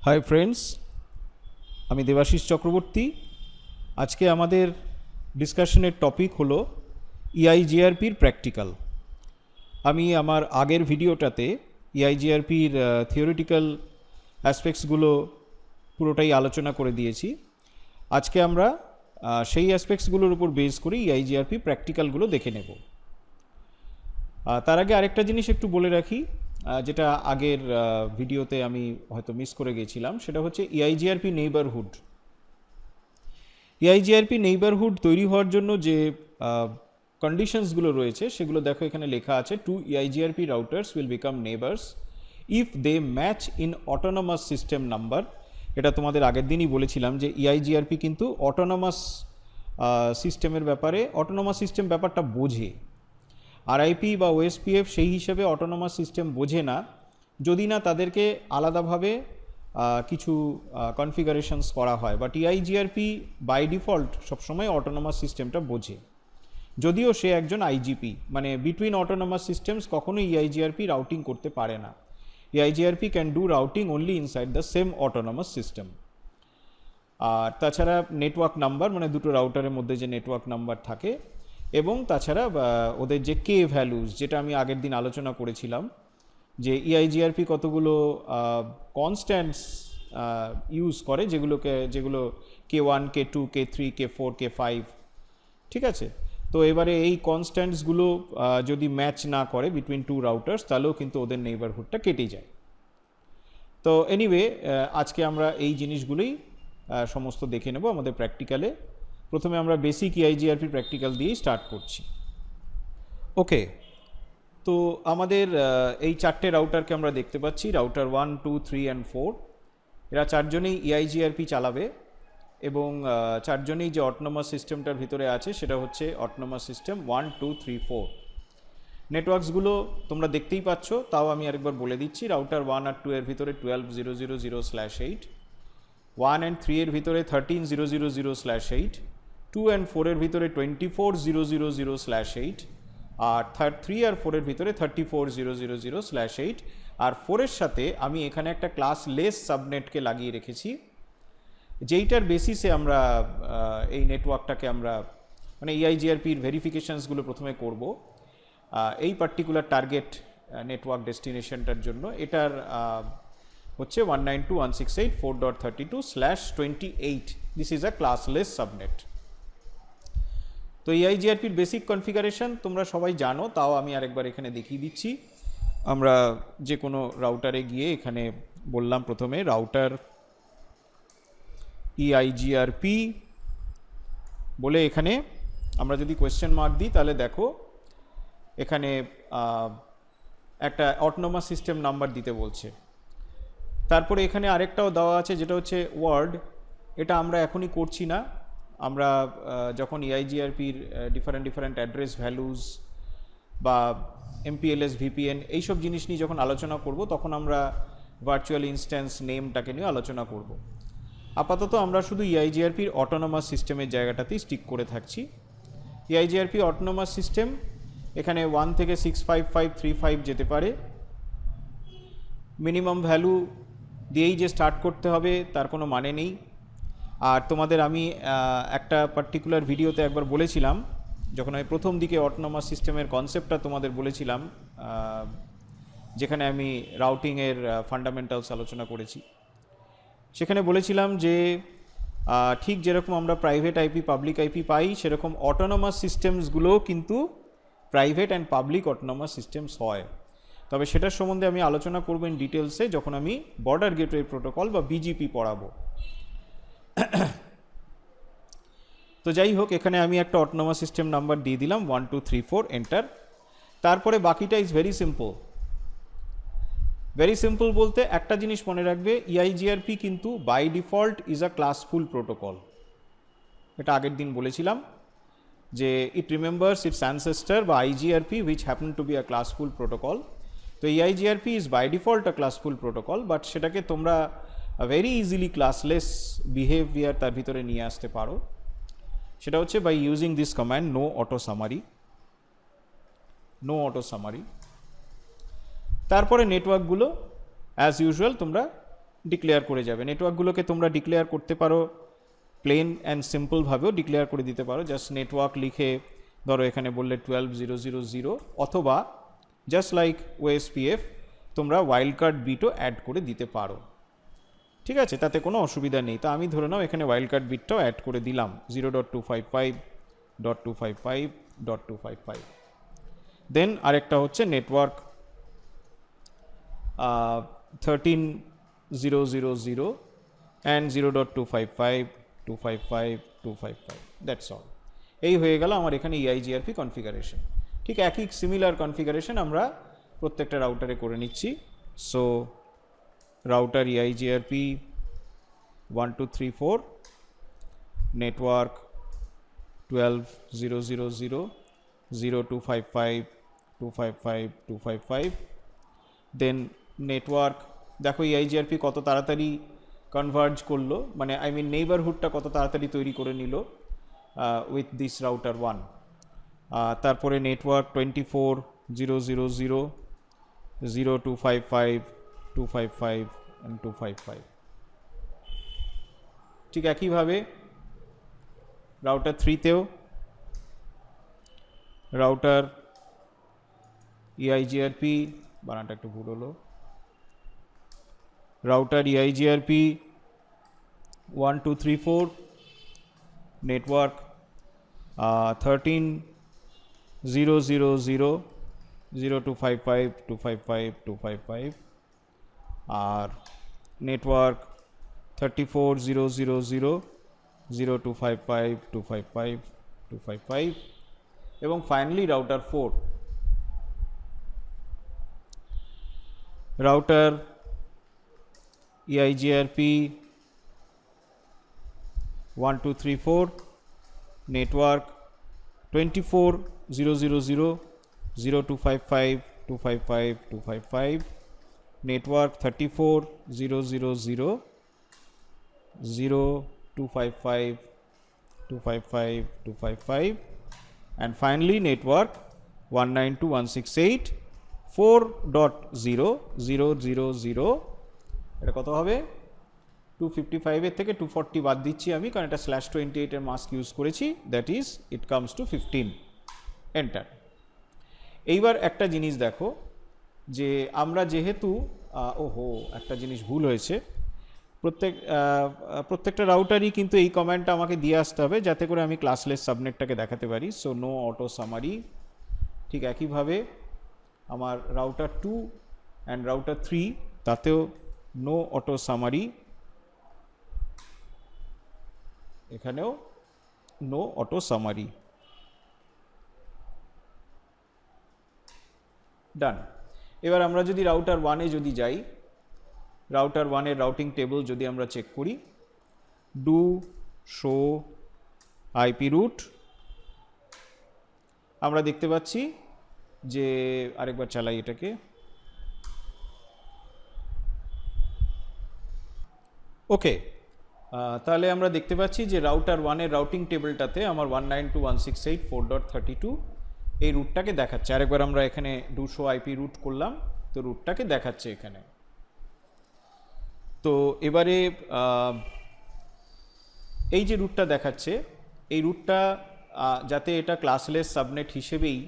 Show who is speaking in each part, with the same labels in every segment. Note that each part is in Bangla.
Speaker 1: হাই ফ্রেন্ডস, আমি দেবাশিস চক্রবর্তী। আজকে আমাদের ডিসকাশনের টপিক হলো ইআইজিআরপির প্র্যাকটিক্যাল। আমি আমার আগের ভিডিওটাতে ইআইজিআরপির থিওরিটিক্যাল অ্যাসপেক্টসগুলো পুরোটাই আলোচনা করে দিয়েছি। আজকে আমরা সেই অ্যাসপেক্টসগুলোর উপর বেস করে ইআইজিআরপি প্র্যাকটিক্যালগুলো দেখে নেব। তার আগে আরেকটা জিনিস একটু বলে রাখি, যেটা আগের ভিডিওতে আমি হয়তো মিস করে গেছিলাম, সেটা হচ্ছে ইআইজিআরপি নেইবারহুড। ইআইজিআরপি নেইবারহুড তৈরি হওয়ার জন্য যে কন্ডিশনসগুলো রয়েছে সেগুলো দেখো এখানে লেখা আছে। Two EIGRP routers will become neighbours if they match in autonomous system number. এটা তোমাদের আগের দিনই বলেছিলাম যে ইআইজিআরপি কিন্তু অটোনমাস সিস্টেমের ব্যাপারে, অটোনমাস সিস্টেম ব্যাপারটা বোঝে। আরআইপি বা ওএসপিএফ সেই হিসেবে অটোনমাস সিস্টেম বোঝে না, যদি না তাদেরকে আলাদাভাবে কিছু কনফিগারেশনস করা হয়। বাট ইআইজিআরপি বাই ডিফল্ট সবসময় অটোনমাস সিস্টেমটা বোঝে, যদিও সে একজন আইজিপি, মানে বিটুইন অটোনমাস সিস্টেমস কখনোই ইআইজিআরপি রাউটিং করতে পারে না। EIGRP can do routing only inside the same autonomous system. আর তাছাড়া নেটওয়ার্ক নাম্বার, মানে দুটো রাউটারের মধ্যে যে নেটওয়ার্ক নাম্বার থাকে, এবং তাছাড়া ওদের যে কে ভ্যালুজ, যেটা আমি আগের দিন আলোচনা করেছিলাম, যে ইআইজিআরপি কতগুলো কনস্ট্যান্টস ইউজ করে, যেগুলো K1, K2, K3, K4, K5, ঠিক আছে। তো এবারে এই কনস্ট্যান্টসগুলো যদি ম্যাচ না করে বিটুইন টু রাউটার্স, তাহলেও কিন্তু ওদের নেইবারহুডটা কেটে যায়। তো এনিওয়ে, আজকে আমরা এই জিনিসগুলোই সমস্ত দেখে নেব আমাদের প্র্যাকটিক্যালে। প্রথমে আমরা বেসিক ইআইজিআরপি প্র্যাকটিক্যাল দিয়েই স্টার্ট করছি। ওকে, তো আমাদের এই চারটে রাউটারকে আমরা দেখতে পাচ্ছি, রাউটার 1, 2, 3 অ্যান্ড 4। এরা চারজনেই ইআইজিআরপি চালাবে, এবং চারজনেই যে অটোনমাস সিস্টেমটার ভিতরে আছে সেটা হচ্ছে অটোনমাস সিস্টেম 1, 2, 3, 4। নেটওয়ার্কসগুলো তোমরা দেখতেই পাচ্ছ, তাও আমি আরেকবার বলে দিচ্ছি। রাউটার 1 আর 2 এর ভিতরে 12.0.0/8, 1 and 3 এর ভিতরে 13.0.0/8, 2 and 4 এর ভিতরে 24.0.0/8, আর 3 আর 4 এর ভিতরে 34.0.0/8। আর 4 এর সাথে আমি এখানে একটা ক্লাস লেস সাবনেটকে লাগিয়ে রেখেছি, যেইটার বেসিসে আমরা এই নেটওয়ার্কটাকে আমরা, মানে ইআইজিআরপির ভেরিফিকেশনসগুলো প্রথমে করব এই পার্টিকুলার টার্গেট নেটওয়ার্ক ডেস্টিনেশনটার জন্য। এটার হচ্ছে 192.168.4.32/28। This is a classless subnet. তো ইআইজিআরপির বেসিক কনফিগারেশন তোমরা সবাই জানো, তাও আমি আরেকবার এখানে দেখিয়ে দিচ্ছি। আমরা যে কোনো রাউটারে গিয়ে এখানে বললাম প্রথমে রাউটার ইআইজিআরপি বলে, এখানে আমরা যদি কোয়েশ্চেন মার্ক দিই তাহলে দেখো এখানে একটা অটোনমাস সিস্টেম নাম্বার দিতে বলছে। তারপরে এখানে আরেকটাও দেওয়া আছে যেটা হচ্ছে ওয়ার্ড। এটা আমরা এখনই করছি না, আমরা যখন ইআইজিআরপির ডিফারেন্ট অ্যাড্রেস ভ্যালুজ বা এমপিএলএস ভিপিএন এইসব জিনিস নিয়ে যখন আলোচনা করব, তখন আমরা ভার্চুয়াল ইনস্ট্যান্স নেমটাকে নিয়ে আলোচনা করব। আপাতত আমরা শুধু ইআইজিআরপির অটোনমাস সিস্টেমের জায়গাটাতেই স্টিক করে থাকছি। ইআইজিআরপি অটোনমাস সিস্টেম এখানে 1 থেকে 65535 যেতে পারে। মিনিমাম ভ্যালু দিয়েই যে স্টার্ট করতে হবে তার কোনো মানে নেই। আর তোমাদের আমি একটা পার্টিকুলার ভিডিওতে একবার বলেছিলাম, যখন আমি প্রথম দিকে অটোনমাস সিস্টেমের কনসেপ্টটা তোমাদের বলেছিলাম, যেখানে আমি রাউটিংয়ের ফান্ডামেন্টালস আলোচনা করেছি, সেখানে বলেছিলাম যে ঠিক যেরকম আমরা প্রাইভেট আইপি, পাবলিক আইপি পাই, সেরকম অটোনমাস সিস্টেমসগুলোও কিন্তু private and public autonomous systems হয়। তবে সেটার সম্বন্ধে আমি আলোচনা করব ইন ডিটেলসে যখন আমি বর্ডার গেটওয়ে প্রোটোকল বা বিজিপি পড়াবো। তো যাই হোক, এখানে আমি একটা অটোনমাস সিস্টেম নাম্বার দিয়ে দিলাম 1, 2, 3, 4, এন্টার। তারপরে বাকিটা is very simple. Very simple বলতে একটা জিনিস মনে রাখবে, ইআইজিআরপি কিন্তু by default is a classful protocol. এটা আগের দিন বলেছিলাম যে ইট রিমেম্বার্স ইটস অ্যানসেস্টার বা IGRP which happen to be a classful protocol. তো EIGRP is by default a classful protocol, but সেটাকে তোমরা ভেরি ইজিলি ক্লাসলেস বিহেভিয়ার তার ভিতরে নিয়ে আসতে পারো। সেটা হচ্ছে by using this command no auto summary. তারপরে নেটওয়ার্কগুলো অ্যাজ ইউজুয়াল তোমরা ডিক্লেয়ার করে যাবে। নেটওয়ার্কগুলোকে তোমরা ডিক্লেয়ার করতে পারো প্লেন অ্যান্ড সিম্পলভাবেও ডিক্লেয়ার করে দিতে পারো, জাস্ট নেটওয়ার্ক লিখে ধরো এখানে বললে 12000, অথবা জাস্ট লাইক ওএসপিএফ তোমরা ওয়াইল্ড কার্ড বিটও অ্যাড করে দিতে পারো, ঠিক আছে, তাতে কোনো অসুবিধা নেই। তো আমি ধরে নাও এখানে ওয়াইল্ড কার্ড বিটটাও অ্যাড করে দিলাম 0.255.255.255। দেন আরেকটা হচ্ছে নেটওয়ার্ক 13000 অ্যান্ড 0.255.255.255, দ্যাটস অল। এই হয়ে গেল আমার এখানে EIGRP কনফিগারেশন। ঠিক একই সিমিলার কনফিগারেশন আমরা প্রত্যেকটা রাউটারে করে নিচ্ছি। সো রাউটার EIGRP 1234, নেটওয়ার্ক 12000 0.255.255.255, দেন নেটওয়ার্ক দেখো EIGRP কত তাড়াতাড়ি কনভার্জ করলো, মানে আই মিন নেইবারহুডটা কত তাড়াতাড়ি তৈরি করে নিল উইথ দিস রাউটার 1। তারপরে নেটওয়ার্ক 24000 0.255.255 and 255। ঠিক একইভাবে রাউটার 3তেও রাউটার EIGRP, বানানটা একটু ভুল হলো, রাউটার EIGRP 1234, নেটওয়ার্ক 13000 0.255.255.255, আর নেটওয়ার্ক 34000 0.255.255.255, এবং finally router 4, router EIGRP 1234, network 24000 0.255.255.255, network 34000 0.255.255.255, and finally network 192.168.4.0.0.0। এটা কত হবে? 255 এর থেকে 240 বাদ দিচ্ছি আমি, কারণ এটা /28 এর মাস্ক ইউজ করেছি, that is it comes to 15। Enter. এইবার একটা জিনিস দেখো যে আমরা যেহেতু একটা জিনিস ভুল হয়েছে, প্রত্যেকটা রাউটারই কিন্তু এই কমান্ডটা আমাকে দিয়ে আসতে হবে যাতে করে আমি ক্লাসলেস সাবনেটটাকে দেখাতে পারি। So no auto summary. ঠিক একইভাবে আমার রাউটার 2 অ্যান্ড রাউটার 3 তাতেও নো অটো সামারি, এখানেও নো অটো সামারি। ডান। এবার আমরা যদি রাউটার 1-এ যদি যাই, রাউটার 1-এর রাউটিং টেবিল যদি আমরা চেক করি, ডু শো আইপি রুট, আমরা দেখতে পাচ্ছি যে, আরেকবার চালাই এটাকে, ওকে। তাহলে আমরা দেখতে পাচ্ছি যে রাউটার 1-এর রাউটিং টেবিলটাতে আমার 192.168.4.32 এই রুটটাকে দেখাচ্ছে। আরেকবার আমরা এখানে ডু শো আইপি রুট করলাম, তো রুটটাকে দেখাচ্ছে এখানে। তো এবারে এই যে রুটটা দেখাচ্ছে, এই রুটটা যাতে এটা ক্লাসলেস সাবনেট হিসেবেই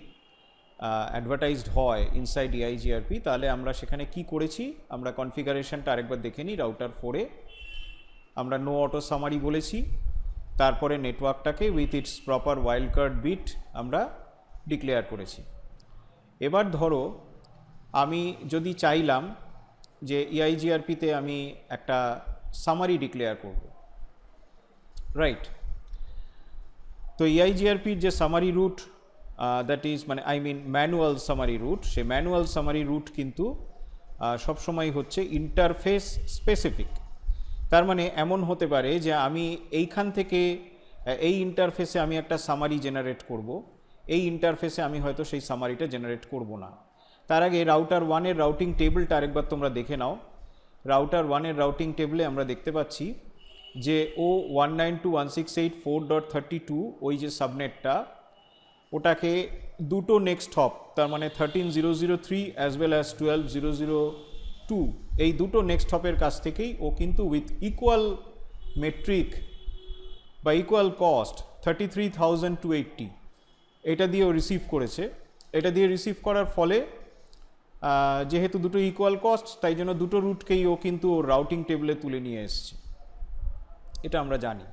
Speaker 1: অ্যাডভার্টাইজড হয় ইনসাইড EIGRP, তাহলে আমরা সেখানে কি করেছি, আমরা কনফিগারেশনটা আরেকবার দেখে নিই। রাউটার 4-এ আমরা নো অটো সামারি বলেছি, তারপরে নেটওয়ার্কটাকে with its proper wild card bit আমরা ডিক্লেয়ার করেছি। এবার ধরো আমি যদি চাইলাম যে EIGRP-তে আমি একটা সামারি ডিক্লেয়ার করব, রাইট? তো EIGRP-র যে সামারি রুট, দ্যাট ইজ মানে I mean manual summary route, সে ম্যানুয়াল সামারি রুট কিন্তু সবসময় হচ্ছে ইন্টারফেস স্পেসিফিক। তার মানে এমন হতে পারে যে আমি এইখান থেকে এই ইন্টারফেসে আমি একটা সামারি জেনারেট করব, এই ইন্টারফেসে আমি হয়তো সেই সামারিটা জেনারেট করব না। তার আগে রাউটার 1-এর রাউটিং টেবিলটা আরেকবার তোমরা দেখে নাও। রাউটার 1-এর রাউটিং টেবিলে আমরা দেখতে পাচ্ছি যে 192.168.4.32 ওই যে সাবনেটটা, ওটাকে দুটো নেক্সট হপ, তার মানে 13003 অ্যাজ ওয়েল অ্যাজ 12002 এই দুটো নেক্সট হপের কাছ থেকেই ও কিন্তু উইথ ইকুয়াল মেট্রিক বা ইকুয়াল কস্ট 33,280 এটা দিয়ে ও রিসিভ করেছে। এটা দিয়ে রিসিভ করার ফলে যেহেতু দুটো ইকুয়াল কস্ট, তাই জন্য দুটো রুটকেই ও কিন্তু ওর রাউটিং টেবিলে তুলে নিয়ে এসছে, এটা আমরা জানি।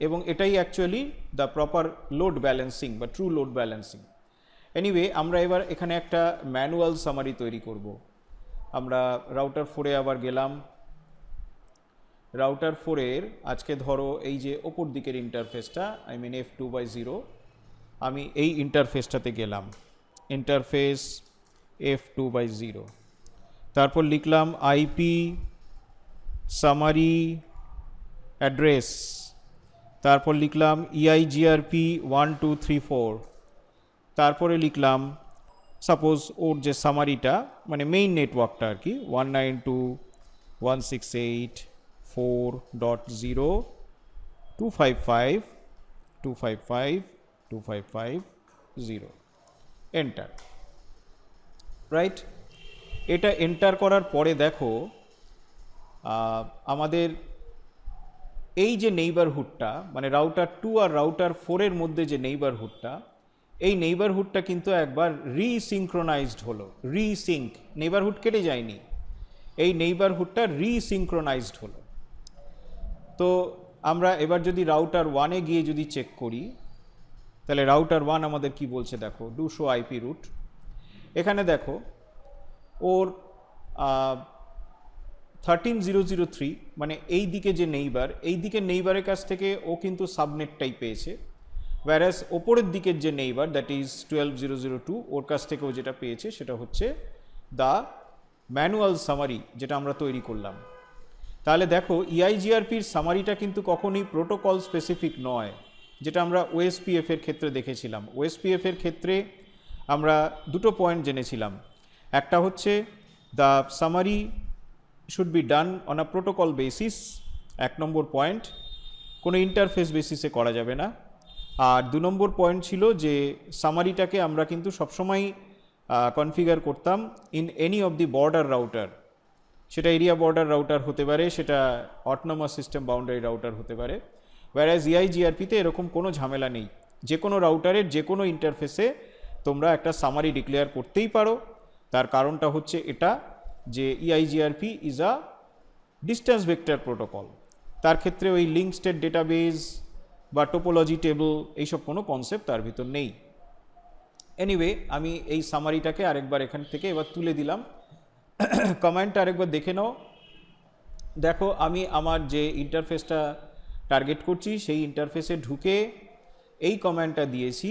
Speaker 1: এবং এটাই actually the proper load balancing বা ট্রু লোড ব্যালেন্সিং। এনিওয়ে, আমরা এবার এখানে একটা ম্যানুয়াল সামারি তৈরি করব। আমরা রাউটার 4-এ আবার গেলাম। রাউটার 4-এর আজকে ধরো এই যে ওপর দিকের ইন্টারফেসটা, আই মিন F2/0, আমি এই ইন্টারফেসটাতে গেলাম, ইন্টারফেস F2/0। তারপর লিখলাম আইপি সামারি অ্যাড্রেস, তারপর লিখলাম EIGRP 1234, তারপরে লিখলাম সাপোজ ওর যে সামারিটা মানে মেইন নেটওয়ার্কটা আর কি 192.168.4.0.255.255.255.0 এন্টার। রাইট, এটা এন্টার করার পরে দেখো আমাদের এই যে নেইবারহুডটা মানে রাউটার 2 আর রাউটার 4-এর মধ্যে যে নেইবারহুডটা, এই নেইবারহুডটা কিন্তু একবার রিসিঙ্ক্রোনাইজড হলো। রিসিঙ্ক, নেইবারহুড কেটে যায়নি, এই নেইবারহুডটা রিসিঙ্ক্রোনাইজড হলো। তো আমরা এবার যদি রাউটার 1-এ গিয়ে যদি চেক করি, তাহলে রাউটার 1 আমাদের কি বলছে দেখো, ডু শো আইপি রুট। এখানে দেখো ওর 13003 মানে এই দিকে যে নেইবার, এই দিকে নেইবারের কাছ থেকে ও কিন্তু সাবনেটটাই পেয়েছে, whereas ওপরের দিকের যে নেইবার দ্যাট ইজ 12002 ওর কাছ থেকে ও যেটা পেয়েছে সেটা হচ্ছে দ্য ম্যানুয়াল সামারি যেটা আমরা তৈরি করলাম। তাহলে দেখো EIGRPর সামারিটা কিন্তু কখনই প্রোটোকল স্পেসিফিক নয়, যেটা আমরা OSPF এর ক্ষেত্রে দেখেছিলাম। OSPF এর ক্ষেত্রে আমরা দুটো পয়েন্ট জেনেছিলাম, একটা হচ্ছে the summary should be done on a protocol basis, 1 number point, কোনো ইন্টারফেস বেসিসে করা যাবে না। আর 2 নম্বর পয়েন্ট ছিল যে সামারিটাকে আমরা কিন্তু সবসময় কনফিগার করতাম in any of the border router, সেটা এরিয়া বর্ডার রাউটার হতে পারে, সেটা অটোনমাস সিস্টেম বাউন্ডারি রাউটার হতে পারে। whereas EIGRPতে এরকম কোনো ঝামেলা নেই, যে কোনো রাউটারের যে কোনো ইন্টারফেসে তোমরা একটা সামারি ডিক্লেয়ার করতেই পারো। তার কারণটা হচ্ছে এটা যে EIGRP is a distance vector protocol, তার ক্ষেত্রে ওই লিঙ্ক স্টেট ডেটাবেস বা টোপোলজি টেবল এইসব কোনো কনসেপ্ট তার ভিতর নেই। এনিওয়ে, আমি এই সামারিটাকে আরেকবার এখান থেকে এবার তুলে দিলাম। কমান্ডটা আরেকবার দেখে নাও। দেখো আমি আমার যে ইন্টারফেসটা টার্গেট করছি সেই ইন্টারফেসে ঢুকে এই কমান্ডটা দিয়েছি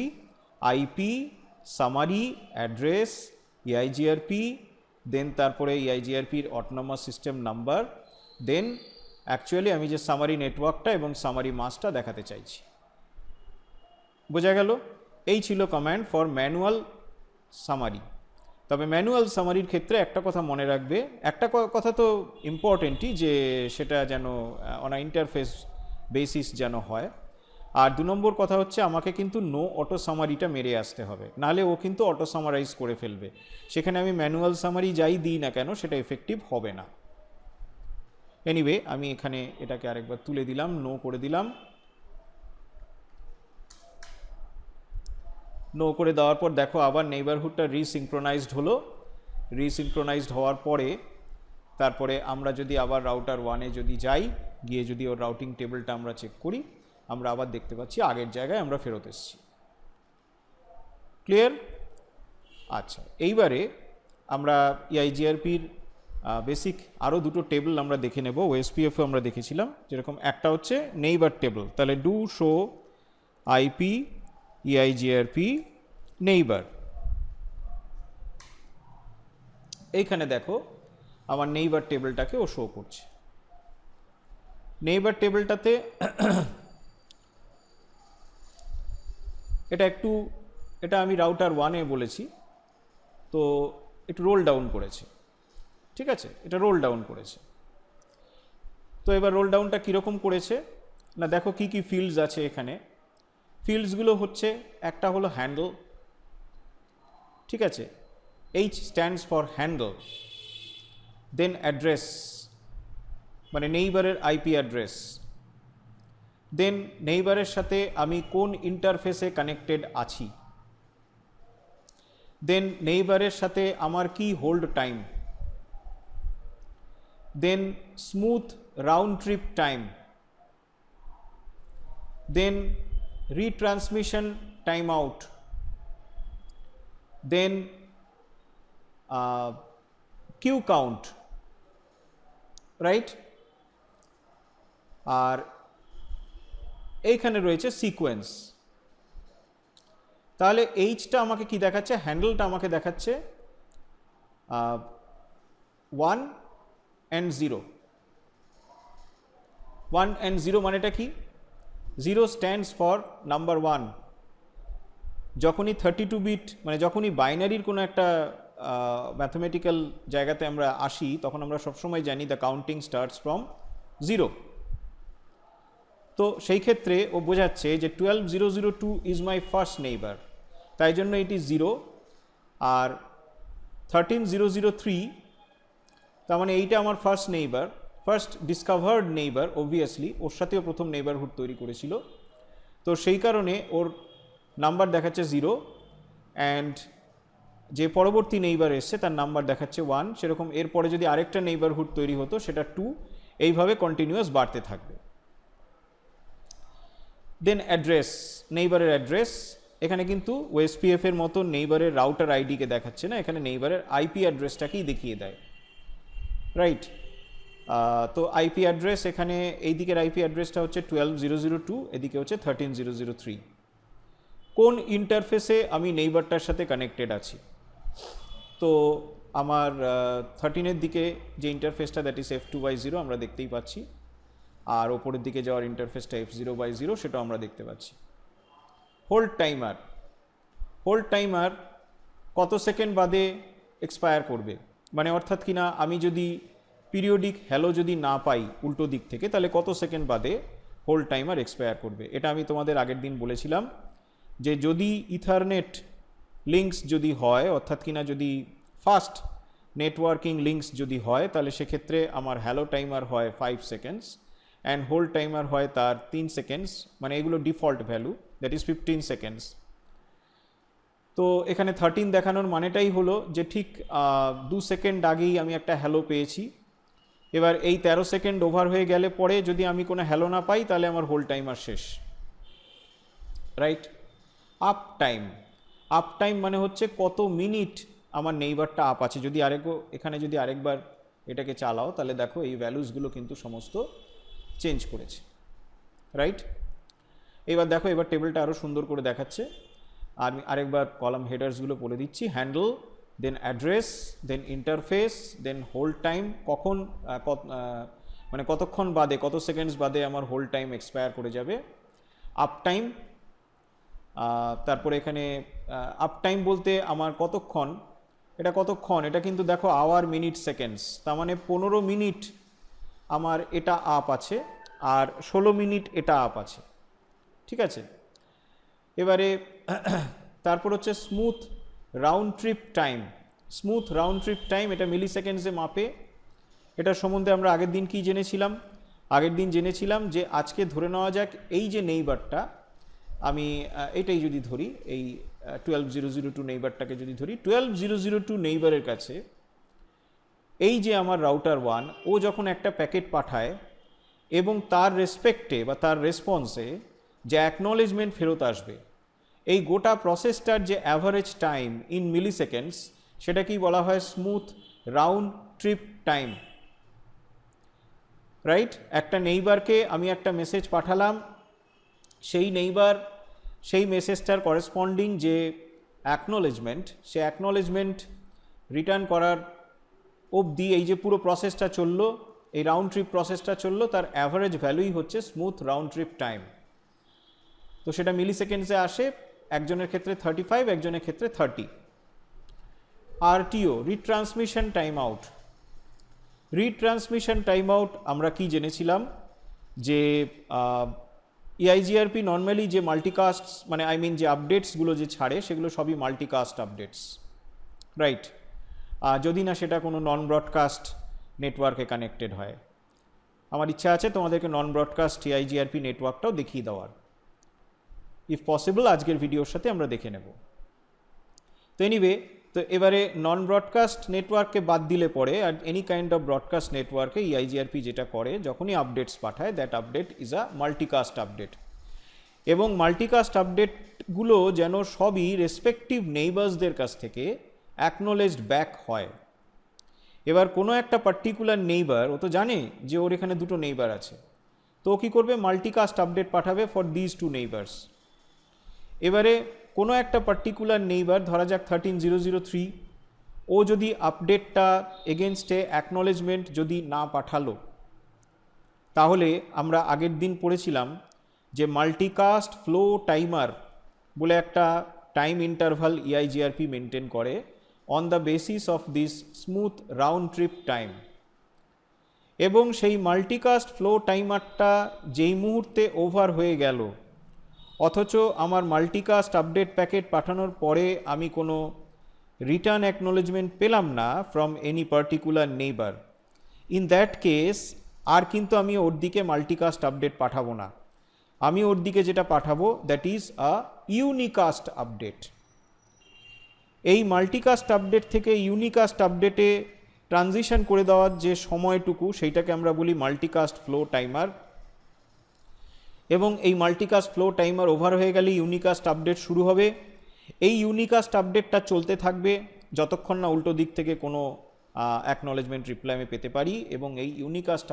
Speaker 1: আইপি সামারি অ্যাড্রেস EIGRP, দেন তারপরে EIGRPর অটোনমাস সিস্টেম নাম্বার, দেন অ্যাকচুয়ালি আমি যে সামারি নেটওয়ার্কটা এবং সামারি মাসটা দেখাতে চাইছি। বোঝা গেল? এই ছিল কমান্ড ফর ম্যানুয়াল সামারি। তবে ম্যানুয়াল সামারির ক্ষেত্রে একটা কথা মনে রাখবে, একটা কথা তো ইম্পর্টেন্টই, যে সেটা যেন অন ইন্টারফেস বেসিস যেন হয়। আর 2 নম্বর কথা হচ্ছে আমাকে কিন্তু নো অটো সামারিটা মেরে আসতে হবে, নাহলে ও কিন্তু অটো সামারাইজ করে ফেলবে। সেখানে আমি ম্যানুয়াল সামারি যাই দিই না কেন সেটা এফেক্টিভ হবে না। এনিওয়ে, আমি এখানে এটাকে আরেকবার তুলে দিলাম, নো করে দিলাম। নো করে দেওয়ার পর দেখো আবার নেইবারহুডটা রিসিঙ্ক্রোনাইজড হলো। রিসিঙ্ক্রোনাইজড হওয়ার পরে তারপরে আমরা যদি আবার রাউটার 1-এ যদি যাই, গিয়ে যদি ওর রাউটিং টেবিলটা আমরা চেক করি, আমরা আবার দেখতে পাচ্ছি আগের জায়গায় আমরা ফেরত এসেছি। ক্লিয়ার? আচ্ছা, এইবারে আমরা EIGRPর বেসিক আরও দুটো টেবিল আমরা দেখে নেব। OSPF আমরা দেখেছিলাম যেরকম, একটা হচ্ছে নেইবার টেবিল। তাহলে do show IP EIGRP neighbour. এইখানে দেখো আমার নেইবার টেবিলটাকে ও শো করছে। নেইবার টেবিলটাতে এটা আমি রাউটার 1-এ বলেছি, তো একটু রোল ডাউন করেছে। ঠিক আছে, এটা রোল ডাউন করেছে। তো এবার রোল ডাউনটা কীরকম করেছে না, দেখো কি কি ফিল্ডস আছে এখানে। ফিল্ডসগুলো হচ্ছে, একটা হলো হ্যান্ডেল, ঠিক আছে, H stands for handle. Then address মানে নেইবারের আইপি অ্যাড্রেস, দেন নেইবারের সাথে আমি কোন ইন্টারফেসে কানেক্টেড আছি, দেন নেইবারের সাথে আমার কি হোল্ড টাইম, দেন স্মুথ রাউন্ড ট্রিপ টাইম, দেন retransmission timeout, then queue count, right? আর এইখানে রয়েছে সিকোয়েন্স। তাহলে এইচটা আমাকে কি দেখাচ্ছে, হ্যান্ডেলটা আমাকে দেখাচ্ছে 1 and 0। 1 and 0 মানেটা কি? 0 স্ট্যান্ডস ফর নাম্বার 1। যখনই 32 বিট মানে যখনই বাইনারির কোনো একটা ম্যাথমেটিক্যাল জায়গাতে আমরা আসি তখন আমরা সবসময় জানি দ্য কাউন্টিং স্টার্টস ফ্রম 0। তো সেই ক্ষেত্রে ও বোঝাচ্ছে যে 12002 ইজ মাই ফার্স্ট নেইবার, তাই জন্য এটি 0। আর 13003 তার মানে এইটা আমার first neighbour, first discovered neighbour, obviously ওর সাথেও প্রথম নেইবারহুড তৈরি করেছিল, তো সেই কারণে ওর নাম্বার দেখাচ্ছে 0 অ্যান্ড যে পরবর্তী নেইবার এসছে তার নাম্বার দেখাচ্ছে 1। সেরকম এরপরে যদি আরেকটা নেইবারহুড তৈরি হতো সেটা 2, এইভাবে কন্টিনিউয়াস বাড়তে থাকবে। দেন অ্যাড্রেস, নেইবারের অ্যাড্রেস, এখানে কিন্তু ওএসপিএফ এর মতো নেইবারের রাউটার আইডিকে দেখাচ্ছে না, এখানে নেইবারের আইপি অ্যাড্রেসটাকেই দেখিয়ে দেয়, রাইট? তো আইপি অ্যাড্রেস এখানে এই দিকের আইপি অ্যাড্রেসটা হচ্ছে 12002, এদিকে হচ্ছে 13003। কোন ইন্টারফেসে আমি নেইবারটার সাথে কানেক্টেড আছি? তো আমার 13-এর দিকে যে ইন্টারফেসটা দ্যাট ইজ F2/0 আমরা দেখতেই পাচ্ছি, আর ওপরের দিকে যাওয়ার ইন্টারফেসটা F0/0 সেটাও আমরা দেখতে পাচ্ছি। হোল্ড টাইমার, হোল্ড টাইমার কত সেকেন্ড বাদে এক্সপায়ার করবে, মানে অর্থাৎ কিনা আমি যদি পিরিয়ডিক হ্যালো যদি না পাই উল্টো দিক থেকে তাহলে কত সেকেন্ড বাদে হোল্ড টাইমার এক্সপায়ার করবে। এটা আমি তোমাদের আগের দিন বলেছিলাম যে যদি ইথারনেট লিঙ্কস যদি হয়, অর্থাৎ কিনা যদি ফাস্ট নেটওয়ার্কিং লিঙ্কস যদি হয় তাহলে সেক্ষেত্রে আমার হ্যালো টাইমার হয় 5 সেকেন্ডস অ্যান্ড হোল্ড টাইমার হয় তার 3 সেকেন্ডস, মানে এগুলো default value, that is 15 seconds. তো এখানে 13 দেখানোর মানেটাই হলো যে ঠিক 2 সেকেন্ড আগেই আমি একটা হ্যালো পেয়েছি, এবার এই 13 সেকেন্ড ওভার হয়ে গেলে পরে যদি আমি কোনো হ্যালো না পাই তাহলে আমার হোল্ড টাইমার শেষ, right? Up time, up time মানে হচ্ছে কত মিনিট আমার নেইবারটা আপ আছে। যদি এখানে যদি আরেকবার এটাকে চালাও তাহলে দেখো এই ভ্যালুসগুলো কিন্তু সমস্ত চেঞ্জ করেছে, রাইট? এবার দেখো এবার টেবিলটা আরও সুন্দর করে দেখাচ্ছে। আমি আরেকবার কলাম হেডার্সগুলো বলে দিচ্ছি, হ্যান্ডেল, দেন অ্যাড্রেস, দেন ইন্টারফেস, দেন হোল্ড টাইম, কখন মানে কতক্ষণ বাদে কত সেকেন্ডস বাদে আমার হোল্ড টাইম এক্সপায়ার করে যাবে, আপ টাইম, তারপরে এখানে আপ টাইম বলতে আমার কতক্ষণ, এটা কতক্ষণ, এটা কিন্তু দেখো আওয়ার, মিনিট, সেকেন্ডস, তার মানে 15 মিনিট আমার এটা আপ আছে আর 16 মিনিট এটা আপ আছে, ঠিক আছে? এবারে তারপর হচ্ছে smooth round trip time. Smooth round trip time এটা মিলি সেকেন্ডসে মাপে। এটা সম্বন্ধে আমরা আগের দিন কি জেনেছিলাম? আগের দিন জেনেছিলাম যে আজকে ধরে নেওয়া যাক এই যে নেইবারটা, আমি এটাই যদি ধরি, এই 12002 নেইবারটাকে যদি ধরি, 12002 নেইবারের কাছে এই যে আমার রাউটার 1 ও যখন একটা প্যাকেট পাঠায় এবং তার রেসপেক্টে বা তার রেসপন্সে যে অ্যাকনলেজমেন্ট ফেরত আসবে, এই গোটা প্রসেসটার যে average time in milliseconds সেটাকেই বলা হয় smooth round trip time, right? একটা নেইবারকে আমি একটা মেসেজ পাঠালাম, সেই নেইবার সেই মেসেজটার করেসপন্ডিং যে অ্যাকনলেজমেন্ট, সে অ্যাকনলেজমেন্ট রিটার্ন করার অবধি এই যে পুরো প্রসেসটা চললো, এই রাউন্ড ট্রিপ প্রসেসটা চললো, তার অ্যাভারেজ ভ্যালুই হচ্ছে স্মুথ রাউন্ড ট্রিপ টাইম। তো সেটা মিলি সেকেন্ডসে আসে, একজনের ক্ষেত্রে 35, একজনের ক্ষেত্রে 30। RTO, retransmission time out. Retransmission time out আমরা কি জেনেছিলাম যে EIGRP নর্মালি যে মাল্টিকাস্ট, মানে আই মিন যে আপডেটসগুলো যে ছাড়ে সেগুলো সবই মাল্টিকাস্ট আপডেটস, রাইট? যদি না সেটা কোনো নন ব্রডকাস্ট নেটওয়ার্কে কানেক্টেড হয়। আমার ইচ্ছা আছে তোমাদেরকে নন ব্রডকাস্ট টিআইজিআরপি নেটওয়ার্কটাও দেখিয়ে দেওয়ার, ইফ পসিবল আজকের ভিডিওর সাথে আমরা দেখে নেব। তো এনিওয়ে, তো এবারে নন ব্রডকাস্ট নেটওয়ার্ককে বাদ দিলে পরে আর এনি কাইন্ড অফ ব্রডকাস্ট নেটওয়ার্কে ইআইজিআরপি যেটা করে যখনই আপডেটস পাঠায়, that update is a multicast update. এবং মাল্টিকাস্ট আপডেটগুলো যেন সবই রেসপেক্টিভ নেইবার্সদের কাছ থেকে অ্যাকনোলেজড ব্যাক হয়। এবার কোনো একটা পার্টিকুলার নেইবার, ও তো জানে যে ওর এখানে দুটো নেইবার আছে, তো ও কী করবে, মাল্টিকাস্ট আপডেট পাঠাবে ফর দিজ টু নেইবার্স। এবারে কোনো একটা পার্টিকুলার নেইবার, ধরা যাক 13003, ও যদি আপডেটটা এগেনস্টে অ্যাকনোলেজমেন্ট যদি না পাঠালো, তাহলে আমরা আগের দিন পড়েছিলাম যে মাল্টিকাস্ট ফ্লো টাইমার বলে একটা টাইম ইন্টারভাল ইআইজিআরপি মেনটেন করে on the basis of this smooth round trip time. এবং সেই মাল্টিকাস্ট ফ্লো টাইমারটা যেই মুহূর্তে ওভার হয়ে গেল, অথচ আমার মাল্টিকাস্ট আপডেট প্যাকেট পাঠানোর পরে আমি কোনো রিটার্ন অ্যাকনোলেজমেন্ট পেলাম না from any particular neighbour, in that case আর কিন্তু আমি ওর দিকে মাল্টিকাস্ট আপডেট পাঠাবো না। আমি ওর দিকে যেটা পাঠাবো that is a unicast update. এই মাল্টিকাস্ট আপডেট থেকে ইউনিকাস্ট আপডেটে ট্রানজিশন করে দেওয়ার যে সময়টুকু, সেইটাকে আমরা বলি মাল্টিকাস্ট ফ্লো টাইমার। এবং এই মাল্টিকাস্ট ফ্লো টাইমার ওভার হয়ে গেলে ইউনিকাস্ট আপডেট শুরু হবে। এই ইউনিকাস্ট আপডেটটা চলতে থাকবে যতক্ষণ না উল্টো দিক থেকে কোনো অ্যাকনোলেজমেন্ট রিপ্লাই আমি পেতে পারি। এবং এই ইউনিকাস্ট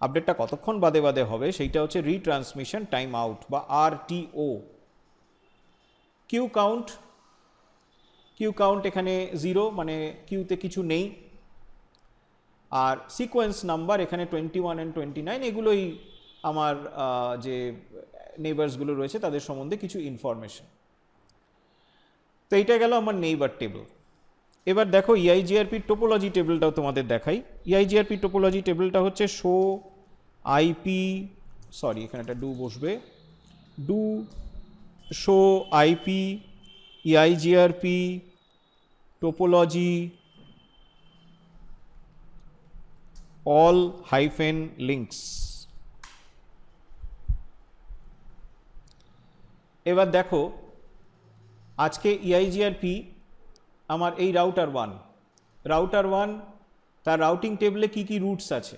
Speaker 1: আপডেটটা কতক্ষণ বাদে বাদে হবে সেইটা হচ্ছে রিট্রান্সমিশন টাইম আউট বা আরটিও। কিউ কাউন্ট এখানে 0, মানে কিউতে কিছু নেই। আর সিকোয়েন্স নাম্বার এখানে 21 and 29, এগুলোই আমার যে নেইবার্সগুলো রয়েছে তাদের সম্বন্ধে কিছু ইনফরমেশন। তো এইটা গেল আমার নেইবার টেবিল। এবার দেখো ইআইজিআরপি টোপোলজি টেবিলটাও তোমাদের দেখাই। ইআইজিআরপি টোপোলজি টেবিলটা হচ্ছে শো আইপি, সরি এখানে একটা ডু বসবে, do show IP ইআইজিআরপি topology all hyphen links. এবার দেখো আজকে ইআইজিআরপি আমার এই রাউটার 1, তার রাউটিং টেবিলে কি কি রুটস আছে,